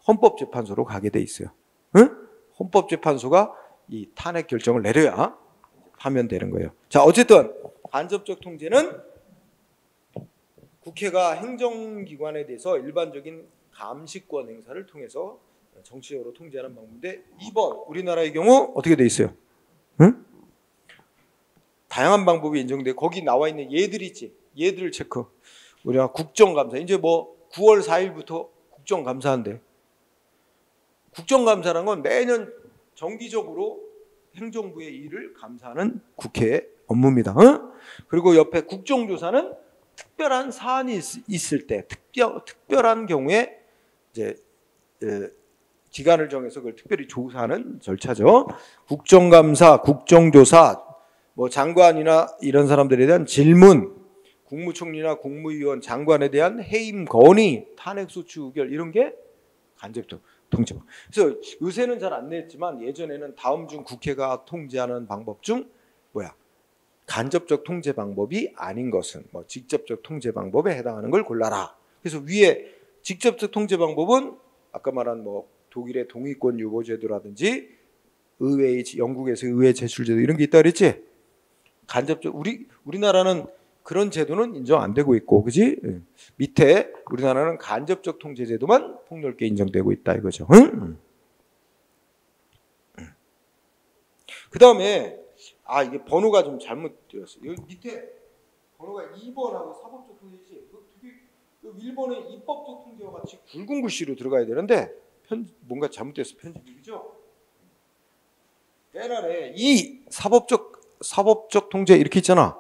헌법재판소로 가게 돼 있어요. 응? 헌법재판소가 이 탄핵 결정을 내려야 하면 되는 거예요. 자, 어쨌든 간접적 통제는 국회가 행정기관에 대해서 일반적인 감시권 행사를 통해서 정치적으로 통제하는 방법인데 2번 우리나라의 경우 어떻게 돼 있어요? 응? 다양한 방법이 인정돼. 거기 나와 있는 예들 있지. 예들 체크. 우리가 국정감사 이제 뭐 9월 4일부터 국정감사인데 국정감사라는 건 매년 정기적으로 행정부의 일을 감사하는 국회의 업무입니다. 응? 그리고 옆에 국정조사는 특별한 사안이 있을 때 특별한 경우에 이제 기간을 정해서 그걸 특별히 조사하는 절차죠. 국정감사, 국정조사, 뭐 장관이나 이런 사람들에 대한 질문, 국무총리나 국무위원, 장관에 대한 해임 건의, 탄핵소추 의결 이런 게 간접적 통제. 그래서 요새는 잘 안 냈지만 예전에는 다음 중 국회가 통제하는 방법 중 뭐야? 간접적 통제 방법이 아닌 것은 뭐 직접적 통제 방법에 해당하는 걸 골라라. 그래서 위에 직접적 통제 방법은 아까 말한 뭐 독일의 동의권 유보제도라든지 의회의 영국에서 의회 제출제도 이런 게 있다 그랬지. 간접적 우리나라는 그런 제도는 인정 안 되고 있고, 그지? 밑에 우리나라는 간접적 통제 제도만 폭넓게 인정되고 있다 이거죠. 응? 그 다음에 이게 번호가 좀 잘못 되었어. 여기 밑에 번호가 2번하고 사법적 통제지. 그 1번에 입법적 통제와 같이 굵은 글씨로 들어가야 되는데 뭔가 잘못됐어. 편집이. 그죠? 맨 아래 이 사법적 통제 이렇게 있잖아.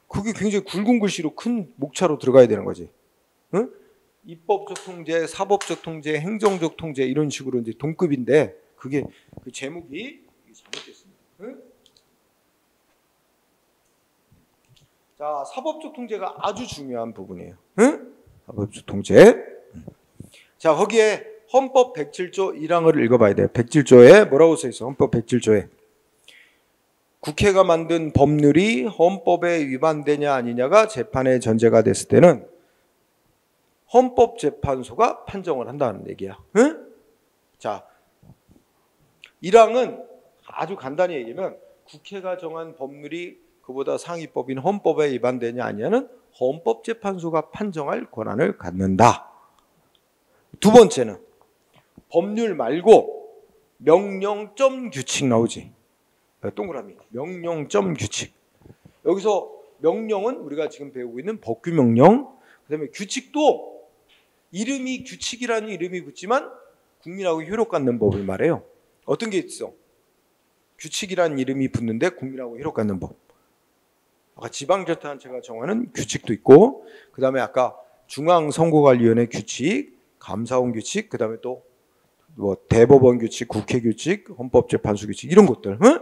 그게 굉장히 굵은 글씨로 큰 목차로 들어가야 되는 거지. 응? 입법적 통제, 사법적 통제, 행정적 통제 이런 식으로 이제 동급인데 그게 그 제목이 잘못됐습니다. 응? 자, 사법적 통제가 아주 중요한 부분이에요. 응? 사법적 통제. 자, 거기에 헌법 107조 1항을 읽어봐야 돼요. 107조에 뭐라고 써 있어? 헌법 107조에 국회가 만든 법률이 헌법에 위반되냐 아니냐가 재판의 전제가 됐을 때는 헌법재판소가 판정을 한다는 얘기야. 응? 자, 1항은 아주 간단히 얘기하면 국회가 정한 법률이 그보다 상위법인 헌법에 위반되냐 아니냐는 헌법재판소가 판정할 권한을 갖는다. 두 번째는 법률 말고 명령점 규칙 나오지. 동그라미. 명령점 규칙. 여기서 명령은 우리가 지금 배우고 있는 법규명령, 그다음에 규칙도 이름이 규칙이라는 이름이 붙지만 국민하고 효력 갖는 법을 말해요. 어떤 게 있어? 규칙이라는 이름이 붙는데 국민하고 효력 갖는 법. 아까 지방자치단체가 정하는 규칙도 있고, 그다음에 아까 중앙선거관리위원회 규칙, 감사원 규칙, 그다음에 또 뭐 대법원 규칙, 국회 규칙, 헌법재판소 규칙 이런 것들. 응?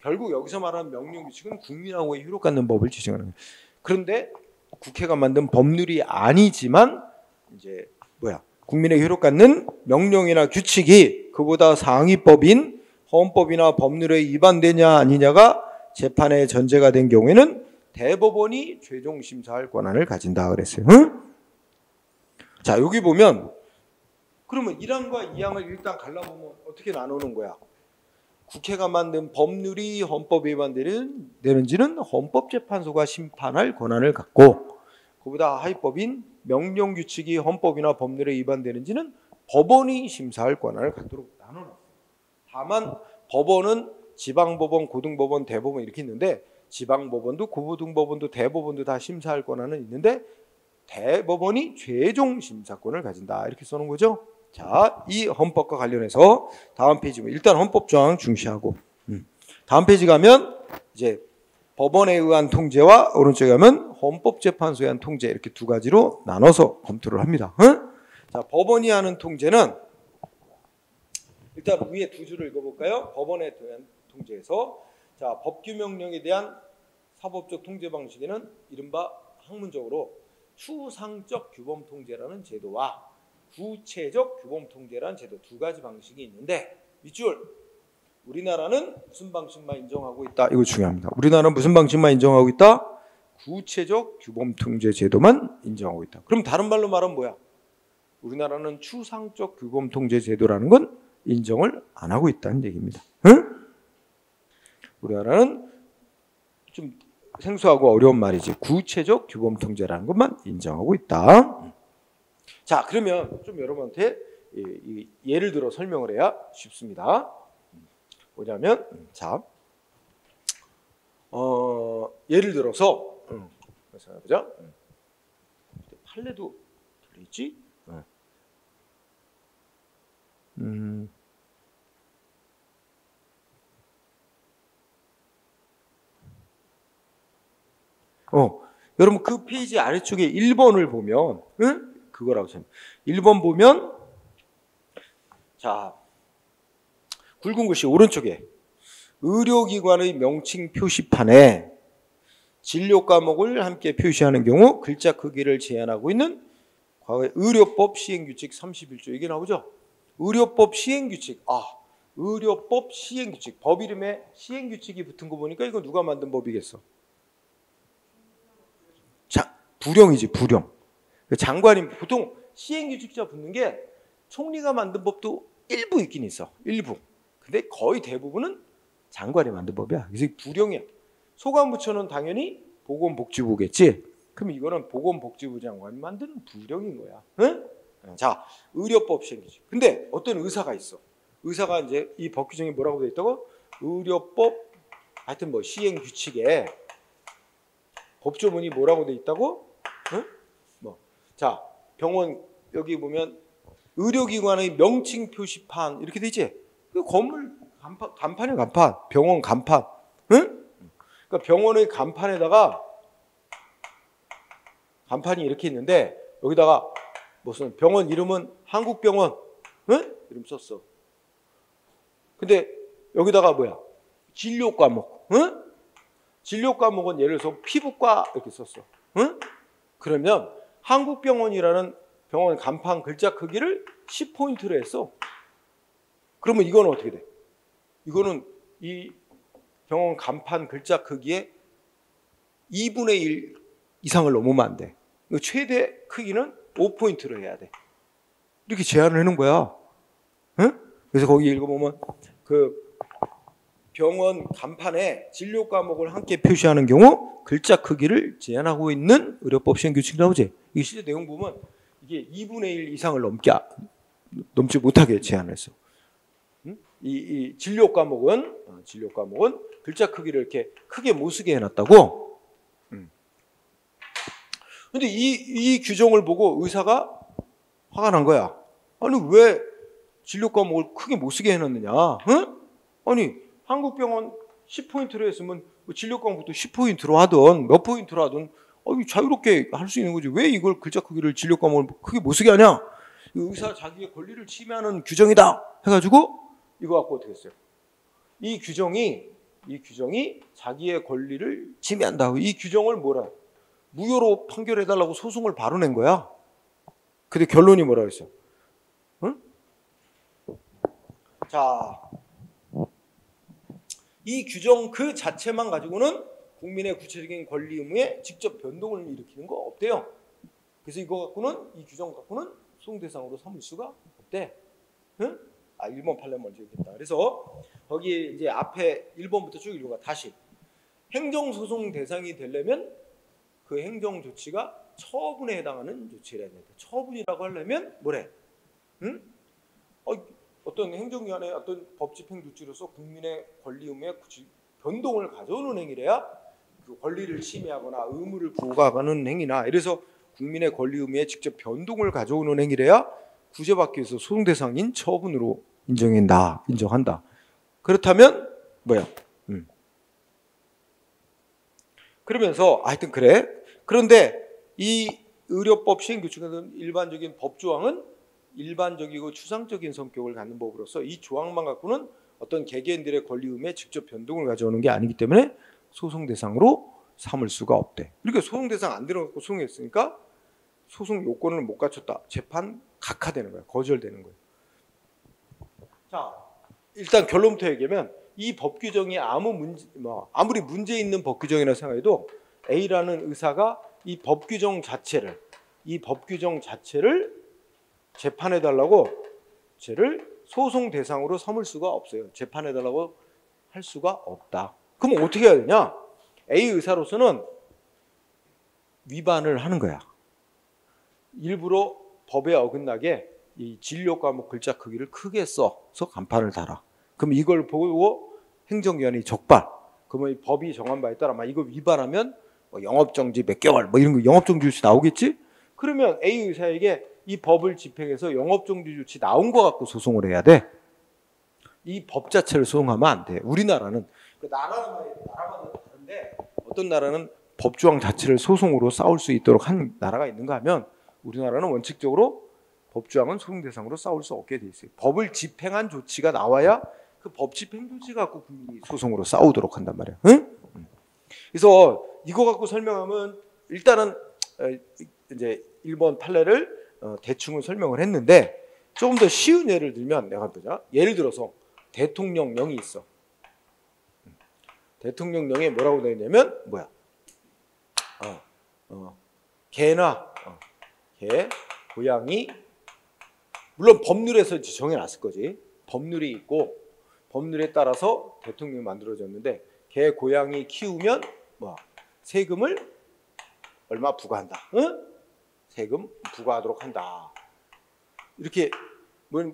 결국 여기서 말하는 명령 규칙은 국민하고의 효력 갖는 법을 지정하는 거예요. 그런데 국회가 만든 법률이 아니지만 이제 국민의 효력 갖는 명령이나 규칙이 그보다 상위법인 헌법이나 법률에 위반되냐 아니냐가 재판의 전제가 된 경우에는 대법원이 최종 심사할 권한을 가진다 그랬어요. 응? 자, 여기 보면 그러면 1항과 2항을 일단 갈라보면 어떻게 나누는 거야? 국회가 만든 법률이 헌법에 위반되는지는 헌법재판소가 심판할 권한을 갖고, 그보다 하위법인 명령규칙이 헌법이나 법률에 위반되는지는 법원이 심사할 권한을 갖도록 나눠놨어요. 다만 법원은 지방법원, 고등법원, 대법원 이렇게 있는데 지방법원도 고등법원도 대법원도 다 심사할 권한은 있는데 대법원이 최종 심사권을 가진다 이렇게 써놓은 거죠. 자, 이 헌법과 관련해서 다음 페이지 일단 헌법 조항 중시하고 다음 페이지 가면 이제 법원에 의한 통제와 오른쪽에 가면 헌법재판소에 의한 통제 이렇게 두 가지로 나눠서 검토를 합니다. 응? 자, 법원이 하는 통제는 일단 위에 두 줄을 읽어볼까요? 법원에 대한 통제에서 자, 법규명령에 대한 사법적 통제 방식에는 이른바 학문적으로 추상적 규범 통제라는 제도와 구체적 규범 통제라는 제도 두 가지 방식이 있는데 밑줄 우리나라는 무슨 방식만 인정하고 있다? 이거 중요합니다. 우리나라는 무슨 방식만 인정하고 있다? 구체적 규범통제 제도만 인정하고 있다. 그럼 다른 말로 말하면 뭐야? 우리나라는 추상적 규범통제 제도라는 건 인정을 안 하고 있다는 얘기입니다. 응? 우리나라는 좀 생소하고 어려운 말이지. 구체적 규범통제라는 것만 인정하고 있다. 자, 그러면 좀 여러분한테 예를 들어 설명을 해야 쉽습니다. 뭐냐면, 자, 예를 들어서, 보자. 판례도 들어있지? 여러분 그 페이지 아래쪽에 1번을 보면, 그거라고 생각해요. 1번 보면, 자, 굵은 글씨 오른쪽에 의료기관의 명칭 표시판에 진료 과목을 함께 표시하는 경우 글자 크기를 제한하고 있는 과거의 의료법 시행규칙 31조 이게 나오죠. 의료법 시행규칙. 의료법 시행규칙. 법 이름에 시행규칙이 붙은 거 보니까 이거 누가 만든 법이겠어? 부령이지, 부령. 장관이 보통 시행규칙자 붙는 게 총리가 만든 법도 일부 있긴 있어. 일부. 근데 거의 대부분은 장관이 만든 법이야. 그래서 부령이야. 소관부처는 당연히 보건복지부겠지. 그럼 이거는 보건복지부 장관이 만든 부령인 거야. 응? 자, 의료법 시행규칙. 근데 어떤 의사가 있어. 의사가 이제 이 법 규정에 뭐라고 되어 있다고? 의료법 하여튼 뭐 시행규칙에 법조문이 뭐라고 되어 있다고? 응? 자, 병원 여기 보면 의료기관의 명칭 표시판 이렇게 되지. 그 건물 간판이야, 간판. 병원 간판. 응? 그러니까 병원의 간판에다가 간판이 이렇게 있는데 여기다가 무슨 병원 이름은 한국병원, 응? 이름 썼어. 근데 여기다가 뭐야? 진료 과목, 응? 진료 과목은 예를 들어서 피부과 이렇게 썼어. 응? 그러면 한국병원이라는 병원 간판 글자 크기를 10포인트로 했어. 그러면 이거는 어떻게 돼? 이거는 이 병원 간판 글자 크기의 2분의 1 이상을 넘으면 안 돼. 최대 크기는 5포인트로 해야 돼. 이렇게 제한을 해놓은 거야. 응? 그래서 거기 읽어보면 그 병원 간판에 진료 과목을 함께 표시하는 경우 글자 크기를 제한하고 있는 의료법 시행규칙 나오지. 이 실제 내용 보면 이게 2분의 1 이상을 넘지 못하게 제한을 했어. 이 진료 과목은 글자 크기를 이렇게 크게 못 쓰게 해놨다고. 근데 이 규정을 보고 의사가 화가 난 거야. 아니 왜 진료 과목을 크게 못 쓰게 해놨느냐? 응? 아니 한국병원 10포인트로 했으면 진료 과목도 10포인트로 하든 몇 포인트로 하든 자유롭게 할 수 있는 거지. 왜 이걸 글자 크기를 진료 과목을 크게 못 쓰게 하냐? 의사 자기의 권리를 침해하는 규정이다 해가지고 이거 갖고 어떻게 했어요? 이 규정이 자기의 권리를 침해한다. 이 규정을 뭐라? 무효로 판결해달라고 소송을 바로 낸 거야. 근데 결론이 뭐라고 했어? 응? 자, 이 규정 그 자체만 가지고는 국민의 구체적인 권리 의무에 직접 변동을 일으키는 거 없대요. 그래서 이거 갖고는 이 규정 갖고는 소송 대상으로 삼을 수가 없대. 응? 1번 판례 먼저 읽겠다. 그래서 거기에 이제 앞에 1번부터 쭉 읽어봐. 다시 행정소송 대상이 되려면 그 행정 조치가 처분에 해당하는 조치를 해야 된다. 처분이라고 하려면 뭐래? 응? 어떤 행정기관의 어떤 법 집행 조치로서 국민의 권리 의무에 변동을 가져오는 행위래야 그 권리를 침해하거나 의무를 부과하는 행위나 이래서 국민의 권리 의무에 직접 변동을 가져오는 행위래야 구제받기 위해서 소송 대상인 처분으로 인정한다. 그렇다면 뭐야? 그러면서 하여튼 그래. 그런데 이 의료법 시행규칙은 일반적인 법조항은 일반적이고 추상적인 성격을 갖는 법으로서 이 조항만 갖고는 어떤 개개인들의 권리 의무에 직접 변동을 가져오는 게 아니기 때문에 소송 대상으로 삼을 수가 없대. 그러니까 소송 대상 안 들어갖고 소송했으니까 소송 요건을 못 갖췄다. 재판 각하되는 거야. 거절되는 거야. 자, 일단 결론부터 얘기하면 이 법 규정이 아무리 문제 있는 법 규정이라 생각해도 A라는 의사가 이 법 규정 자체를 재판해 달라고 쟤를 소송 대상으로 삼을 수가 없어요. 재판해 달라고 할 수가 없다. 그럼 어떻게 해야 되냐? A 의사로서는 위반을 하는 거야. 일부러 법에 어긋나게 이 진료 과목 글자 크기를 크게 써서 간판을 달아. 그럼 이걸 보고 행정기관이 적발. 그러면 이 법이 정한 바에 따라 이거 위반하면 뭐 영업정지 몇 개월 뭐 이런 거 영업정지 조치 나오겠지? 그러면 A 의사에게 이 법을 집행해서 영업정지 조치 나온 거 갖고 소송을 해야 돼. 이 법 자체를 소송하면 안 돼. 우리나라는 나라마다 다른데 어떤 나라는 법조항 자체를 소송으로 싸울 수 있도록 한 나라가 있는가 하면 우리나라는 원칙적으로 법조항은 소송 대상으로 싸울 수 없게 돼 있어요. 법을 집행한 조치가 나와야 그 법 집행 조치 갖고 국민이 소송으로 싸우도록 한단 말이야. 응? 그래서 이거 갖고 설명하면 일단은 이제 1번 판례를 대충은 설명을 했는데 조금 더 쉬운 예를 들면 내가 보자. 예를 들어서 대통령령이 있어. 대통령령에 뭐라고 되어 있냐면 뭐야? 개나 개, 고양이 물론 법률에서 정해놨을 거지. 법률이 있고 법률에 따라서 대통령이 만들어졌는데 개, 고양이 키우면 뭐 세금을 얼마 부과한다. 응? 세금 부과하도록 한다. 이렇게 뭐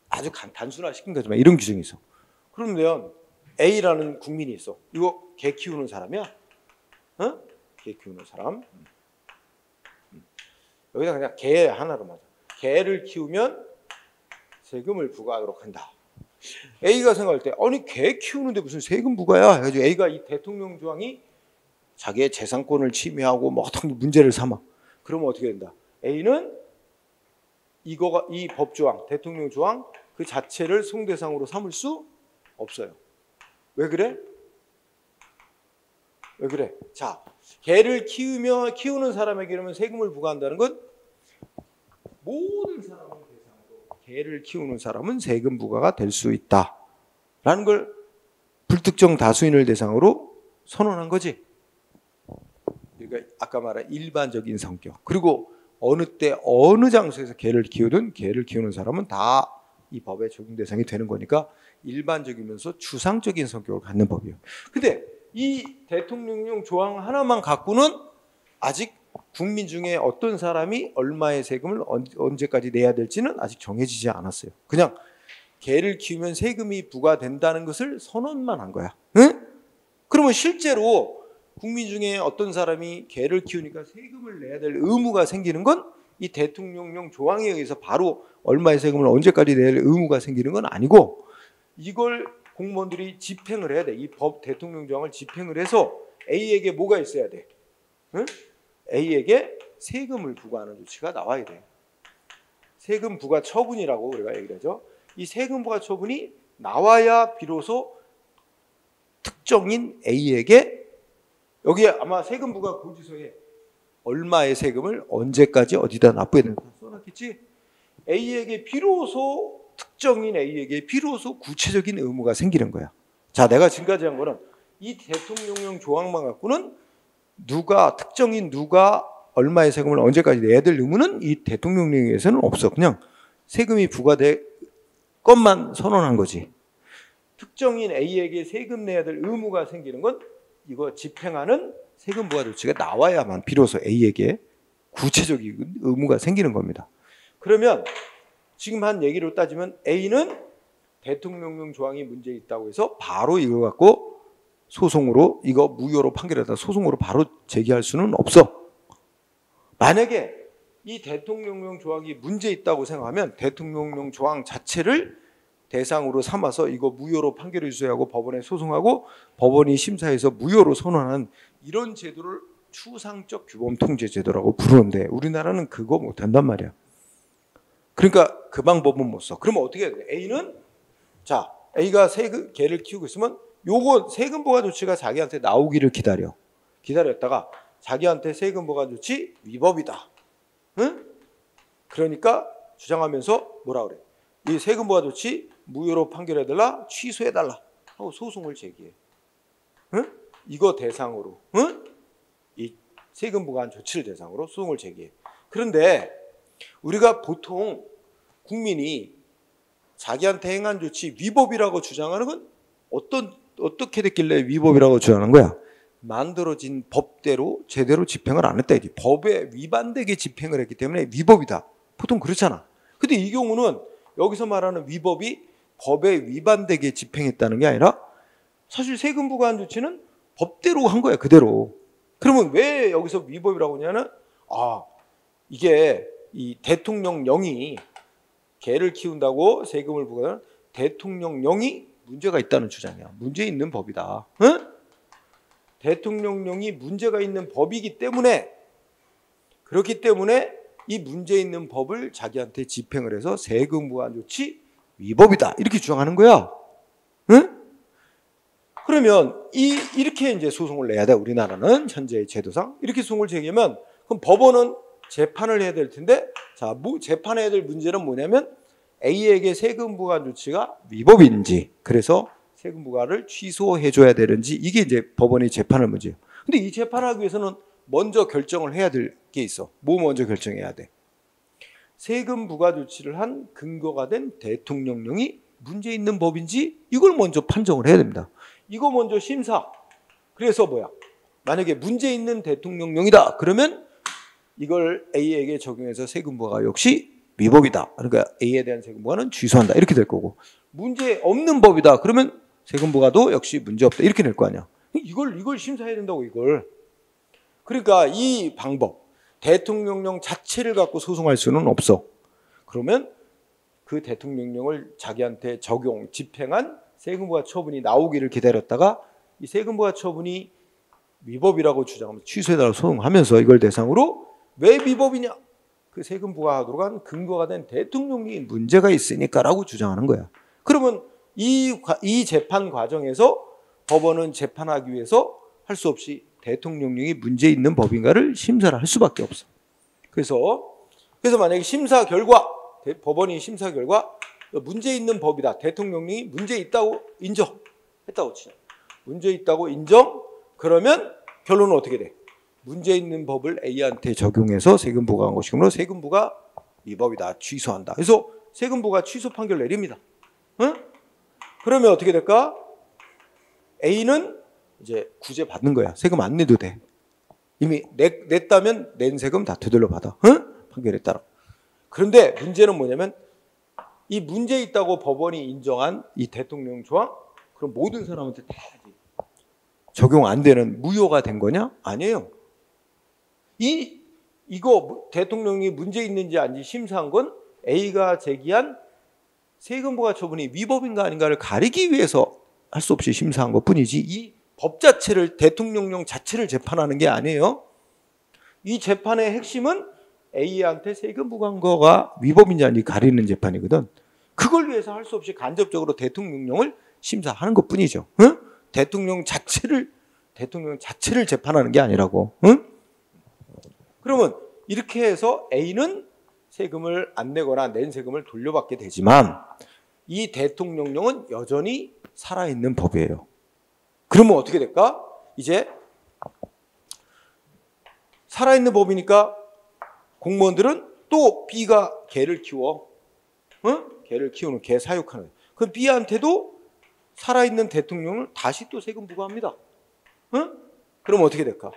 아주 단순화시킨 거지만 이런 규정이 있어. 그러면 A라는 국민이 있어. 이거 개 키우는 사람이야. 어? 개 키우는 사람. 여기다 그냥 개 하나로 맞아. 개를 키우면 세금을 부과하도록 한다. A가 생각할 때 아니 개 키우는데 무슨 세금 부과야? 해가지고 A가 이 대통령 조항이 자기의 재산권을 침해하고 뭐 어떤 문제를 삼아. 그러면 어떻게 된다? A는 이 법조항, 대통령 조항 그 자체를 소송 대상으로 삼을 수 없어요. 왜 그래? 왜 그래? 자, 개를 키우는 사람에게 그러면 세금을 부과한다는 건 모든 사람을 대상으로 개를 키우는 사람은 세금 부과가 될 수 있다라는 걸 불특정 다수인을 대상으로 선언한 거지. 그러니까 아까 말한 일반적인 성격. 그리고 어느 때 어느 장소에서 개를 키우든 개를 키우는 사람은 다 이 법의 적용 대상이 되는 거니까 일반적이면서 추상적인 성격을 갖는 법이에요. 근데 이 대통령령 조항 하나만 갖고는 아직 국민 중에 어떤 사람이 얼마의 세금을 언제까지 내야 될지는 아직 정해지지 않았어요. 그냥 개를 키우면 세금이 부과된다는 것을 선언만 한 거야. 응? 그러면 실제로 국민 중에 어떤 사람이 개를 키우니까 세금을 내야 될 의무가 생기는 건 이 대통령령 조항에 의해서 바로 얼마의 세금을 언제까지 내야 될 의무가 생기는 건 아니고 이걸 공무원들이 집행을 해야 돼. 이 법 대통령 조항을 집행을 해서 A에게 뭐가 있어야 돼? 응? A에게 세금을 부과하는 조치가 나와야 돼. 세금 부과 처분이라고 우리가 얘기를 하죠. 이 세금 부과 처분이 나와야 비로소 특정인 A에게 여기에 아마 세금 부과 고지서에 얼마의 세금을 언제까지 어디다 납부해야 되는지 써놨겠지. A에게 비로소 특정인 A에게 비로소 구체적인 의무가 생기는 거야. 자, 내가 지금까지 한 거는 이 대통령령 조항만 갖고는 특정인 누가 얼마의 세금을 언제까지 내야 될 의무는 이 대통령령에서는 없어. 그냥 세금이 부과될 것만 선언한 거지. 특정인 A에게 세금 내야 될 의무가 생기는 건 이거 집행하는 세금 부과 조치가 나와야만 비로소 A에게 구체적인 의무가 생기는 겁니다. 그러면 지금 한 얘기로 따지면 A는 대통령령 조항이 문제 있다고 해서 바로 이거 갖고 소송으로 이거 무효로 판결하다 소송으로 바로 제기할 수는 없어. 만약에 이 대통령령 조항이 문제 있다고 생각하면 대통령령 조항 자체를 대상으로 삼아서 이거 무효로 판결해 주세요 하고 법원에 소송하고 법원이 심사해서 무효로 선언한 이런 제도를 추상적 규범 통제 제도라고 부르는데 우리나라는 그거 못 한단 말이야. 그러니까 그 방법은 못 써. 그러면 어떻게 해야 돼? A는 자, A가 개를 키우고 있으면 요거 세금 부과 조치가 자기한테 나오기를 기다렸다가 자기한테 세금 부과 조치 위법이다. 응? 그러니까 주장하면서 뭐라 그래? 이 세금 부과 조치 무효로 판결해달라, 취소해달라 하고 소송을 제기해. 응? 이거 대상으로. 응? 이 세금 부과한 조치를 대상으로 소송을 제기해. 그런데 우리가 보통 국민이 자기한테 행한 조치 위법이라고 주장하는 건 어떻게 됐길래 위법이라고 주장하는 거야? 만들어진 법대로 제대로 집행을 안 했다. 법에 위반되게 집행을 했기 때문에 위법이다. 보통 그렇잖아. 근데 이 경우는 여기서 말하는 위법이 법에 위반되게 집행했다는 게 아니라 사실 세금 부과한 조치는 법대로 한 거야, 그대로. 그러면 왜 여기서 위법이라고 하냐면 이게 이 대통령령이 개를 키운다고 세금을 부과하는 대통령령이 문제가 있다는 주장이야. 문제 있는 법이다. 응? 대통령령이 문제가 있는 법이기 때문에 그렇기 때문에 이 문제 있는 법을 자기한테 집행을 해서 세금 부과한 조치 위법이다. 이렇게 주장하는 거야. 응? 그러면 이렇게 이제 소송을 내야 돼. 우리나라는 현재의 제도상 이렇게 소송을 제기하면 그럼 법원은 재판을 해야 될 텐데 자, 재판해야 될 문제는 뭐냐면 A에게 세금 부과 조치가 위법인지 그래서 세금 부과를 취소해줘야 되는지 이게 이제 법원의 재판할 문제예요. 근데 이 재판하기 위해서는 먼저 결정을 해야 될 게 있어. 뭐 먼저 결정해야 돼? 세금 부과 조치를 한 근거가 된 대통령령이 문제 있는 법인지 이걸 먼저 판정을 해야 됩니다. 이거 먼저 심사. 그래서 뭐야? 만약에 문제 있는 대통령령이다. 그러면 이걸 A에게 적용해서 세금 부과가 역시 위법이다. 그러니까 A에 대한 세금 부과는 취소한다. 이렇게 될 거고. 문제 없는 법이다. 그러면 세금 부과도 역시 문제 없다. 이렇게 될 거 아니야. 이걸 심사해야 된다고 이걸. 그러니까 이 방법 대통령령 자체를 갖고 소송할 수는 없어. 그러면 그 대통령령을 자기한테 적용, 집행한 세금 부과 처분이 나오기를 기다렸다가 이 세금 부과 처분이 위법이라고 주장하면서 취소해달라고 소송하면서 이걸 대상으로 왜 위법이냐? 그 세금 부과하도록 한 근거가 된 대통령령이 문제가 있으니까라고 주장하는 거야. 그러면 이 재판 과정에서 법원은 재판하기 위해서 할 수 없이 대통령령이 문제 있는 법인가를 심사를 할 수밖에 없어. 그래서 만약에 심사 결과 법원이 심사 결과 문제 있는 법이다. 대통령령이 문제 있다고 인정했다고 치자. 문제 있다고 인정. 그러면 결론은 어떻게 돼? 문제 있는 법을 A한테 적용해서 세금 부과한 것이므로 세금 부과 위법이다. 취소한다. 그래서 세금 부과 취소 판결 내립니다. 응? 그러면 어떻게 될까? A는 이제 구제 받는 거야. 세금 안 내도 돼. 이미 냈다면 낸 세금 다 되돌려 받아. 응? 판결에 따라. 그런데 문제는 뭐냐면 이 문제 있다고 법원이 인정한 이 대통령 조항 그럼 모든 사람한테 다 적용 안 되는 무효가 된 거냐? 아니에요. 이거 대통령이 문제 있는지 아닌지 심사한 건 A가 제기한 세금 부과 처분이 위법인가 아닌가를 가리기 위해서 할 수 없이 심사한 것뿐이지 이 법 자체를 대통령령 자체를 재판하는 게 아니에요. 이 재판의 핵심은 A한테 세금 부과한 거가 위법인지 아닌지 가리는 재판이거든. 그걸 위해서 할 수 없이 간접적으로 대통령령을 심사하는 것뿐이죠. 응? 대통령 자체를 재판하는 게 아니라고. 응? 그러면 이렇게 해서 A는 세금을 안 내거나 낸 세금을 돌려받게 되지만 이 대통령령은 여전히 살아있는 법이에요. 그러면 어떻게 될까? 이제 살아있는 법이니까 공무원들은 또 B가 개를 키워. 응? 개를 키우는 개 사육하는. 그럼 B한테도 살아있는 대통령을 다시 또 세금 부과합니다. 응? 그럼 어떻게 될까?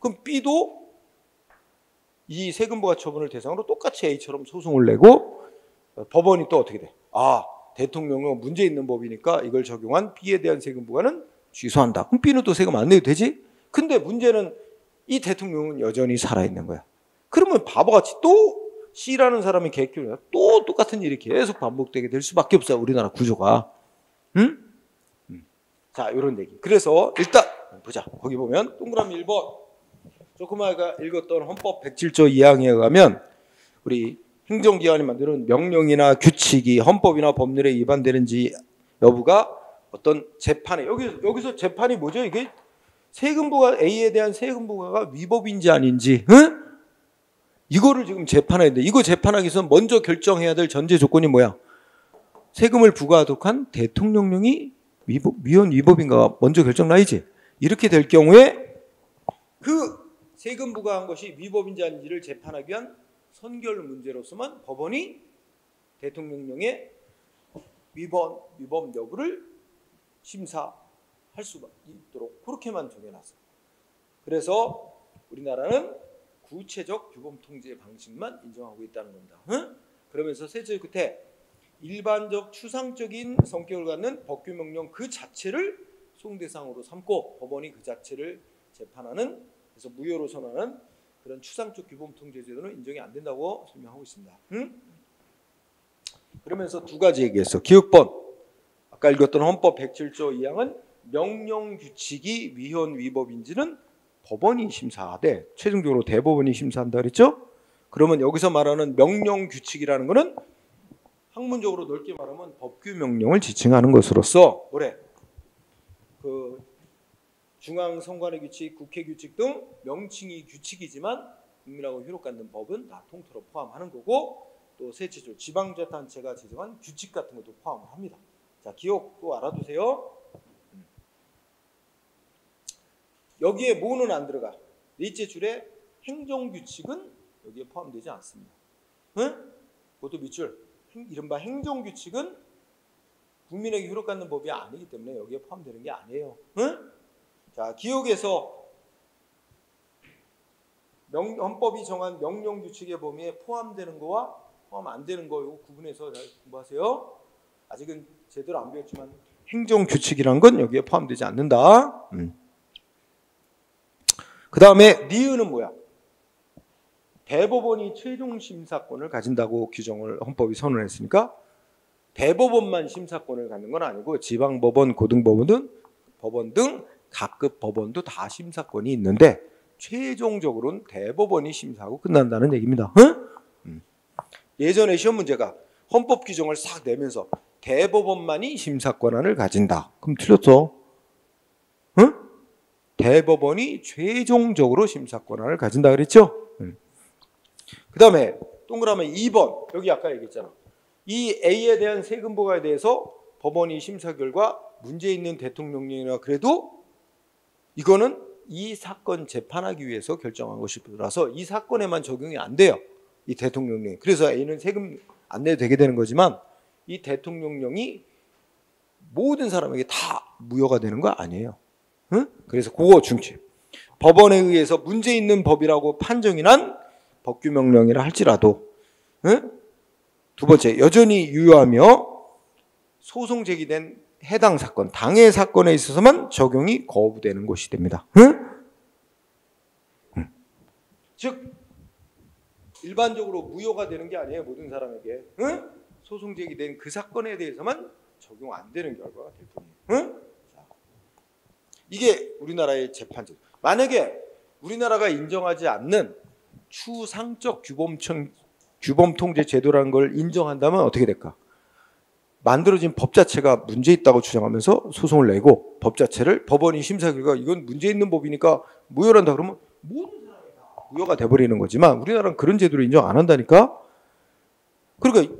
그럼 B도 이 세금 부과 처분을 대상으로 똑같이 A처럼 소송을 내고 법원이 또 어떻게 돼? 대통령은 문제 있는 법이니까 이걸 적용한 B에 대한 세금 부과는 취소한다. 그럼 B는 또 세금 안 내도 되지? 근데 문제는 이 대통령은 여전히 살아있는 거야. 그러면 바보같이 또 C라는 사람이 개 키우면 또 똑같은 일이 계속 반복되게 될 수밖에 없어요. 우리나라 구조가. 응? 자, 이런 얘기. 그래서 일단 보자. 거기 보면 동그라미 1번. 조그마가 읽었던 헌법 107조 2항에 의하면 우리 행정기관이 만드는 명령이나 규칙이 헌법이나 법률에 위반되는지 여부가 어떤 재판에 여기서 재판이 뭐죠? 이게 세금 부과 A에 대한 세금 부과가 위법인지 아닌지, 응? 이거를 지금 재판해야 돼. 이거 재판하기 위해서 먼저 결정해야 될 전제 조건이 뭐야? 세금을 부과하도록 한 대통령령이 위헌 위법인가 먼저 결정 나야지. 이렇게 될 경우에 그 세금 부과한 것이 위법인지 아닌지를 재판하기 위한 선결 문제로서만 법원이 대통령령의 위법 여부를 심사할 수 있도록 그렇게만 정해놨어요. 그래서 우리나라는 구체적 규범 통제 방식만 인정하고 있다는 겁니다. 응? 그러면서 세 줄 끝에 일반적 추상적인 성격을 갖는 법규 명령 그 자체를 소송 대상으로 삼고 법원이 그 자체를 재판하는, 그래서 무효로 선언하는 그런 추상적 규범 통제 제도는 인정이 안 된다고 설명하고 있습니다. 응? 그러면서 두 가지 얘기했어. 기억번. 아까 읽었던 헌법 107조 2항은 명령 규칙이 위헌 위법인지는 법원이 심사하되 최종적으로 대법원이 심사한다 그랬죠? 그러면 여기서 말하는 명령 규칙이라는 것은 학문적으로 넓게 말하면 법규 명령을 지칭하는 것으로서 뭐래? 그 중앙 선관위 규칙, 국회 규칙 등 명칭이 규칙이지만 국민하고 효력 갖는 법은 다 통틀어 포함하는 거고, 또 셋째로 지방자치단체가 제정한 규칙 같은 것도 포함을 합니다. 자, 기억도 알아두세요. 여기에 뭐는 안 들어가. 넷째 줄에 행정규칙은 여기에 포함되지 않습니다. 응? 그것도 밑줄. 이른바 행정규칙은 국민에게 효력 갖는 법이 아니기 때문에 여기에 포함되는 게 아니에요. 응? 자, 기억에서 헌법이 정한 명령규칙의 범위에 포함되는 거와 포함 안 되는 거 이거 구분해서 잘 공부하세요. 아직은 제대로 안 배웠지만 행정규칙이란 건 여기에 포함되지 않는다. 그 다음에 니은은 뭐야? 대법원이 최종 심사권을 가진다고 규정을 헌법이 선언했으니까 대법원만 심사권을 갖는 건 아니고 지방법원, 고등법원 등 각급 법원도 다 심사권이 있는데 최종적으로는 대법원이 심사하고 끝난다는 얘기입니다. 응? 예전에 시험 문제가 헌법 규정을 싹 내면서 대법원만이 심사권한을 가진다. 그럼 틀렸어. 응? 대법원이 최종적으로 심사권한을 가진다 그랬죠? 그 다음에 동그라미 2번. 여기 아까 얘기했잖아. 이 A에 대한 세금 부과에 대해서 법원이 심사 결과 문제 있는 대통령령이나 그래도 이거는 이 사건 재판하기 위해서 결정한 것이라서 이 사건에만 적용이 안 돼요. 이 대통령령이. 그래서 A는 세금 안 내도 되게 되는 거지만 이 대통령령이 모든 사람에게 다 무효가 되는 거 아니에요. 응? 그래서 그거 중심. 법원에 의해서 문제 있는 법이라고 판정이 난 법규 명령이라 할지라도 응? 두 번째, 여전히 유효하며 소송 제기된 해당 사건, 당해 사건에 있어서만 적용이 거부되는 것이 됩니다. 응? 즉 일반적으로 무효가 되는 게 아니에요. 모든 사람에게. 응? 소송 제기된 그 사건에 대해서만 적용 안 되는 결과가 될 뿐이에요. 응? 자, 이게 우리나라의 재판제도. 만약에 우리나라가 인정하지 않는 추상적 규범 통제 제도라는 걸 인정한다면 어떻게 될까? 만들어진 법 자체가 문제 있다고 주장하면서 소송을 내고 법 자체를 법원이 심사 결과 이건 문제 있는 법이니까 무효란다 그러면 모든 사람이 다 무효가 돼버리는 거지만 우리나라는 그런 제도를 인정 안 한다니까? 그러니까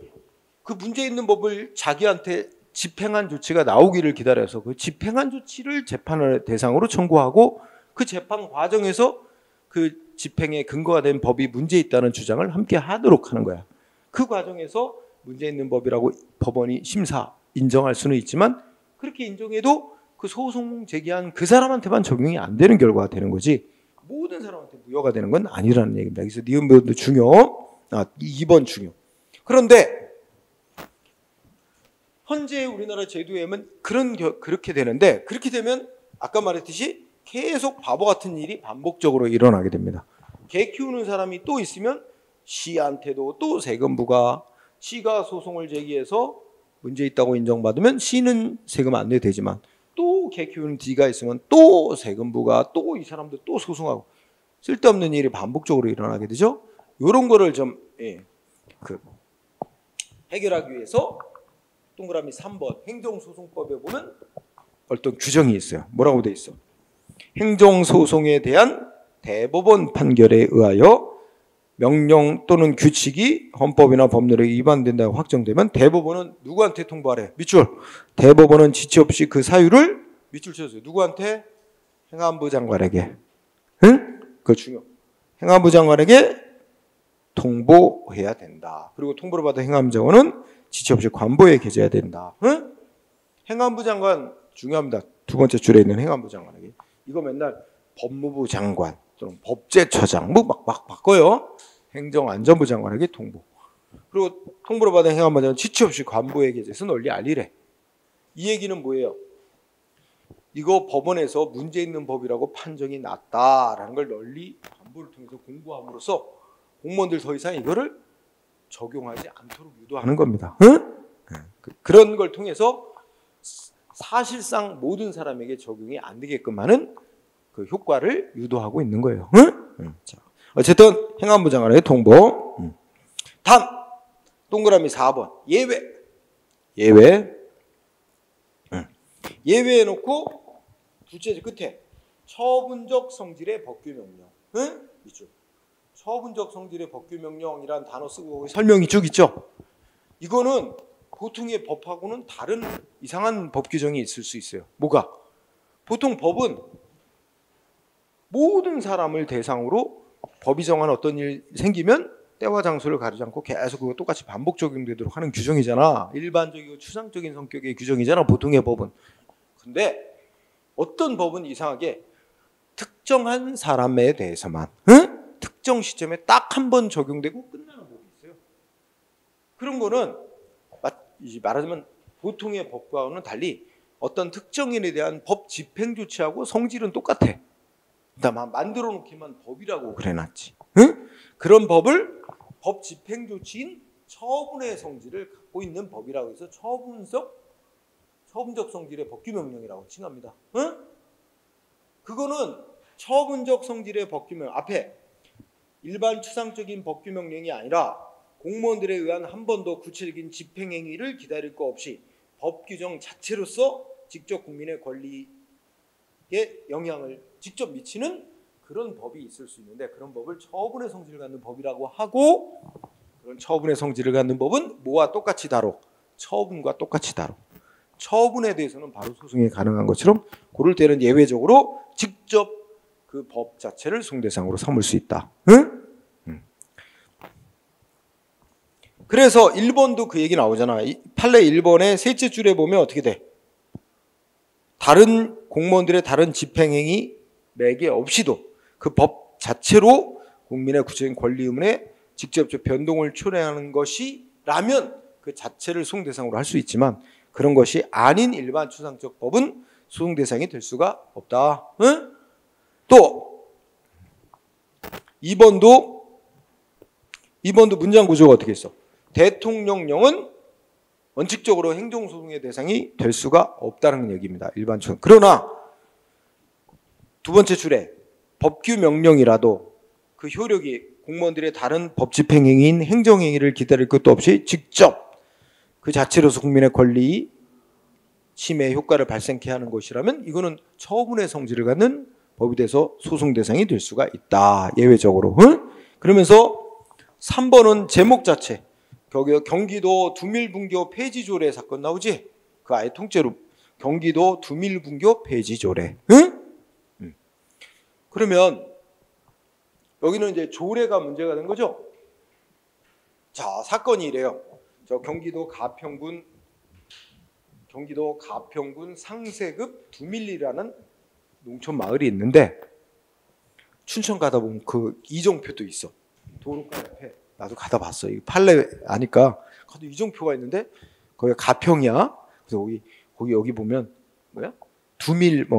그 문제 있는 법을 자기한테 집행한 조치가 나오기를 기다려서 그 집행한 조치를 재판을 대상으로 청구하고 그 재판 과정에서 그 집행에 근거가 된 법이 문제 있다는 주장을 함께 하도록 하는 거야. 그 과정에서 문제 있는 법이라고 법원이 심사 인정할 수는 있지만 그렇게 인정해도 그 소송 제기한 그 사람한테만 적용이 안 되는 결과가 되는 거지 모든 사람한테 무효가 되는 건 아니라는 얘기입니다. 그래서 니은부분도 중요. 2번 중요. 그런데 현재 우리나라 제도에 하면 그렇게 되는데 그렇게 되면 아까 말했듯이 계속 바보 같은 일이 반복적으로 일어나게 됩니다. 개 키우는 사람이 또 있으면 시한테도 또 세금 부과, 시가 소송을 제기해서 문제 있다고 인정받으면 시는 세금 안 내도 되지만 또 개 키우는 D가 있으면 또 세금 부과, 또 이 사람들 또 소송하고 쓸데없는 일이 반복적으로 일어나게 되죠. 이런 거를 좀 해결하기 위해서 동그라미 3번 행정소송법에 보면 어떤 규정이 있어요. 뭐라고 돼 있어? 행정소송에 대한 대법원 판결에 의하여 명령 또는 규칙이 헌법이나 법률에 위반된다고 확정되면 대법원은 누구한테 통보하래? 밑줄. 대법원은 지체 없이 그 사유를 밑줄 쳐주세요. 누구한테? 행안부 장관에게. 응? 그거 중요. 행안부 장관에게 통보해야 된다. 그리고 통보를 받은 행안부 장관은 지체 없이 관보에 게재해야 된다. 응? 행안부 장관 중요합니다. 두 번째 줄에 있는 행안부 장관에게. 이거 맨날 법무부 장관 또는 법제처장 뭐 막 바꿔요. 행정안전부 장관에게 통보. 그리고 통보를 받은 행안부 장관은 지체 없이 관보에 게재해서 널리 알리래. 이 얘기는 뭐예요? 이거 법원에서 문제 있는 법이라고 판정이 났다라는 걸 널리 관보를 통해서 공부함으로써 공무원들 더 이상 이거를 적용하지 않도록 유도하는 겁니다. 응? 그런 걸 통해서 사실상 모든 사람에게 적용이 안 되게끔 하는 그 효과를 유도하고 있는 거예요. 응? 자, 어쨌든 행안부 장관의 통보. 다음 동그라미 4번 예외. 예외해 놓고 둘째 끝에 처분적 성질의 법규명령. 응? 있죠. 처분적 성질의 법규명령이란 단어 쓰고 설명이 쭉 있죠. 이거는 보통의 법하고는 다른 이상한 법 규정이 있을 수 있어요. 뭐가? 보통 법은 모든 사람을 대상으로 법이 정한 어떤 일 생기면 때와 장소를 가리지 않고 계속 그거 똑같이 반복 적용되도록 하는 규정이잖아. 일반적이고 추상적인 성격의 규정이잖아. 보통의 법은. 근데 어떤 법은 이상하게 특정한 사람에 대해서만 특정 시점에 딱 한 번 적용되고 끝나는 법이 있어요. 그런 거는 말하자면 보통의 법과는 달리 어떤 특정인에 대한 법 집행 조치하고 성질은 똑같아. 일단 만들어 놓기만 법이라고 그래놨지. 그런 법을 법 집행 조치인 처분의 성질을 갖고 있는 법이라고 해서 처분적 성질의 법규명령이라고 칭합니다. 그거는 처분적 성질의 법규명 앞에 일반 추상적인 법규명령이 아니라 공무원들에 의한 한 번 더 구체적인 집행행위를 기다릴 거 없이 법 규정 자체로서 직접 국민의 권리에 영향을 직접 미치는 그런 법이 있을 수 있는데 그런 법을 처분의 성질을 갖는 법이라고 하고 그런 처분의 성질을 갖는 법은 뭐와 똑같이 다뤄? 처분과 똑같이 다뤄. 처분에 대해서는 바로 소송이 가능한 것처럼 고를 때는 예외적으로 직접 그 법 자체를 소송대상으로 삼을 수 있다. 응? 그래서 1번도 그 얘기 나오잖아. 판례 1번의 셋째 줄에 보면 어떻게 돼? 다른 공무원들의 다른 집행행위 매개 없이도 그 법 자체로 국민의 구체적인 권리 의무에 직접적 변동을 초래하는 것이라면 그 자체를 소송 대상으로 할 수 있지만 그런 것이 아닌 일반 추상적 법은 소송 대상이 될 수가 없다. 응? 또 2번도 문장 구조가 어떻게 있어? 대통령령은 원칙적으로 행정소송의 대상이 될 수가 없다는 얘기입니다. 일반 추상. 그러나 두 번째 줄에 법규명령이라도 그 효력이 공무원들의 다른 법 집행행위인 행정행위를 기다릴 것도 없이 직접 그 자체로서 국민의 권리 침해 효과를 발생케 하는 것이라면 이거는 처분의 성질을 갖는 법이 돼서 소송 대상이 될 수가 있다. 예외적으로. 응? 그러면서 3번은 제목 자체. 경기도 두밀분교 폐지조례 사건 나오지? 그 아예 통째로 경기도 두밀분교 폐지조례. 응? 그러면 여기는 이제 조례가 문제가 된 거죠. 자, 사건이 이래요. 저 경기도 가평군 상세급 두밀리라는 농촌 마을이 있는데 춘천 가다 보면 그 이정표도 있어. 도로가 옆에. 나도 가다 봤어. 이 판례 아니까 가도 이정표가 있는데 거기가 가평이야. 그래서 여기 보면 뭐야?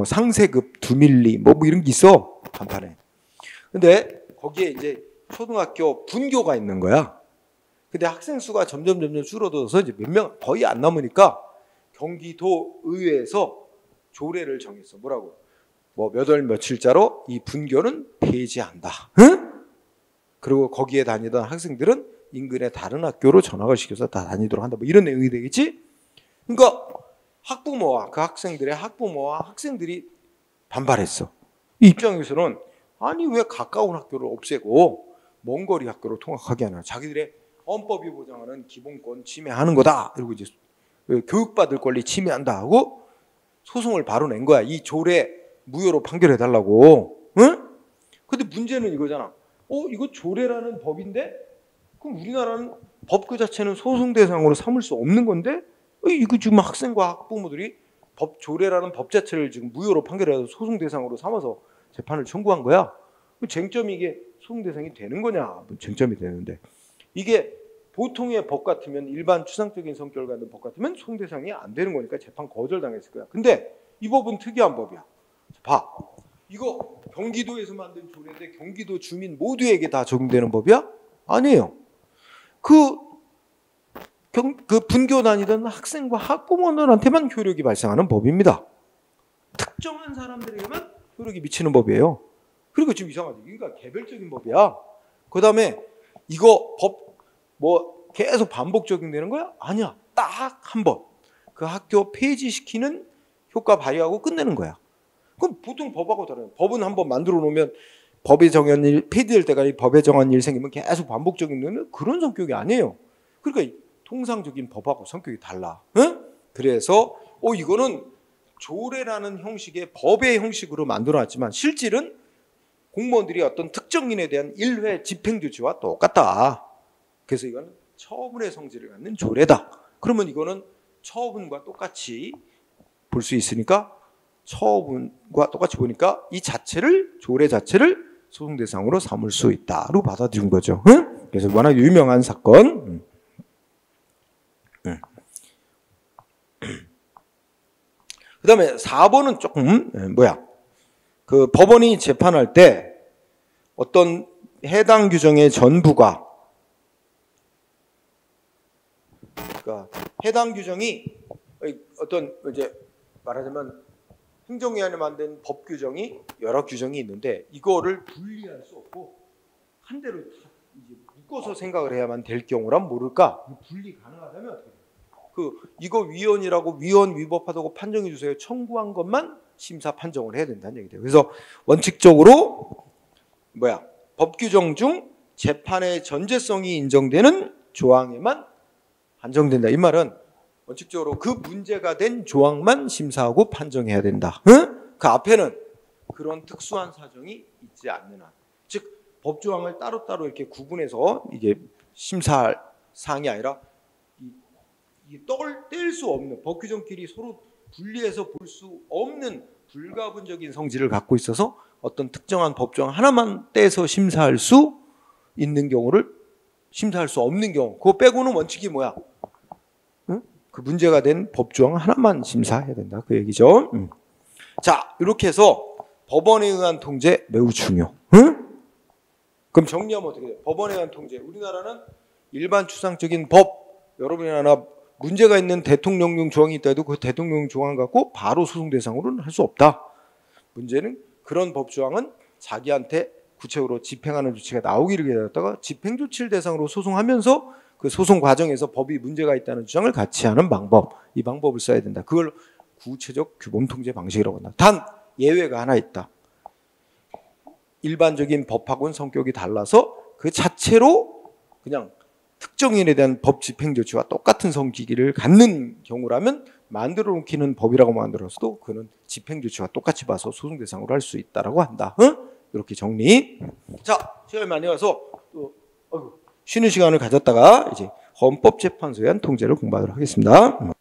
상세급 두밀리 뭐 이런 게 있어. 간판에. 근데 거기에 이제 초등학교 분교가 있는 거야. 근데 학생 수가 점점 줄어들어서 이제 몇 명 거의 안 남으니까 경기도 의회에서 조례를 정했어. 뭐라고? 뭐 몇 월 며칠자로 이 분교는 폐지한다. 응? 그리고 거기에 다니던 학생들은 인근의 다른 학교로 전학을 시켜서 다 다니도록 한다. 뭐 이런 내용이 되겠지? 그러니까 학부모와 그 학생들의 학부모와 학생들이 반발했어. 이 입장에서는 아니 왜 가까운 학교를 없애고 먼 거리 학교로 통학하게 하나? 자기들의 헌법이 보장하는 기본권 침해하는 거다. 그리고 이제 교육받을 권리 침해한다 하고 소송을 바로 낸 거야. 이 조례 무효로 판결해 달라고. 응? 근데 문제는 이거잖아. 이거 조례라는 법인데 그럼 우리나라는 법 그 자체는 소송 대상으로 삼을 수 없는 건데 이거 지금 학생과 학부모들이 법 조례라는 법 자체를 지금 무효로 판결해서 소송 대상으로 삼아서 재판을 청구한 거야. 쟁점이 이게 소송 대상이 되는 거냐? 쟁점이 되는데 이게 보통의 법 같으면 일반 추상적인 성격을 갖는 법 같으면 소송 대상이 안 되는 거니까 재판 거절당했을 거야. 근데 이 법은 특이한 법이야. 봐, 이거 경기도에서 만든 조례인데 경기도 주민 모두에게 다 적용되는 법이야? 아니에요. 그 분교 다니던 학생과 학부모들한테만 효력이 발생하는 법입니다. 특정한 사람들에게만 효력이 미치는 법이에요. 그리고 지금 이상하지. 그러니까 개별적인 법이야. 그 다음에 이거 법 계속 반복 적용되는 거야? 아니야. 딱 한 번. 그 학교 폐지시키는 효과 발휘하고 끝내는 거야. 그럼 보통 법하고 다르요. 법은 한 번 만들어 놓으면 법에 정한 일, 폐지될 때까지 법에 정한 일 생기면 계속 반복 적용되는 그런 성격이 아니에요. 그러니까 통상적인 법하고 성격이 달라. 응? 그래서 이거는 조례라는 형식의 법의 형식으로 만들어놨지만 실질은 공무원들이 어떤 특정인에 대한 일회 집행조치와 똑같다. 그래서 이건 처분의 성질을 갖는 조례다. 그러면 이거는 처분과 똑같이 볼 수 있으니까 처분과 똑같이 보니까 이 자체를 조례 자체를 소송 대상으로 삼을 수 있다로 받아들인 거죠. 응? 그래서 워낙 유명한 사건. 그다음에 4번은 조금 그 법원이 재판할 때 어떤 해당 규정의 전부가 그러니까 해당 규정이 어떤 이제 말하자면 행정위원회 만든 법 규정이 여러 규정이 있는데 이거를 분리할 수 없고 한 대로 다 이제 묶어서 생각을 해야만 될 경우란 모를까? 분리 가능하다면 어떻게 돼요? 이거 위헌이라고 위헌 위법하다고 판정해 주세요. 청구한 것만 심사 판정을 해야 된다는 얘기예요. 그래서 원칙적으로 법 규정 중 재판의 전제성이 인정되는 조항에만 한정된다. 이 말은 원칙적으로 그 문제가 된 조항만 심사하고 판정해야 된다. 응? 그 앞에는 그런 특수한 사정이 있지 않는 한, 즉 법조항을 따로따로 이렇게 구분해서 이게 심사할 사항이 아니라 이 떡을 뗄 수 없는 법 규정끼리 서로 분리해서 볼 수 없는 불가분적인 성질을 갖고 있어서 어떤 특정한 법조항 하나만 떼서 심사할 수 있는 경우를 심사할 수 없는 경우, 그거 빼고는 원칙이 뭐야? 응? 그 문제가 된 법조항 하나만 심사해야 된다. 그 얘기죠. 자, 이렇게 해서 법원에 의한 통제 매우 중요. 응? 그럼 정리하면 어떻게 돼요? 법원에 의한 통제. 우리나라는 일반 추상적인 법, 여러분이 하나 문제가 있는 대통령령 조항이 있다 해도 그 대통령령 조항 갖고 바로 소송 대상으로는 할 수 없다. 문제는 그런 법조항은 자기한테 구체적으로 집행하는 조치가 나오기를 기다렸다가 집행 조치를 대상으로 소송하면서 그 소송 과정에서 법이 문제가 있다는 주장을 같이 하는 방법, 이 방법을 써야 된다. 그걸 구체적 규범 통제 방식이라고 한다. 단 예외가 하나 있다. 일반적인 법하고는 성격이 달라서 그 자체로 그냥 특정인에 대한 법 집행 조치와 똑같은 성질을 갖는 경우라면 만들어 놓기는 법이라고 만들었어도 그는 집행 조치와 똑같이 봐서 소송 대상으로 할 수 있다라고 한다. 응? 이렇게 정리. 자, 시간이 많이 와서 또 쉬는 시간을 가졌다가 이제 헌법재판소에 의한 통제를 공부하도록 하겠습니다.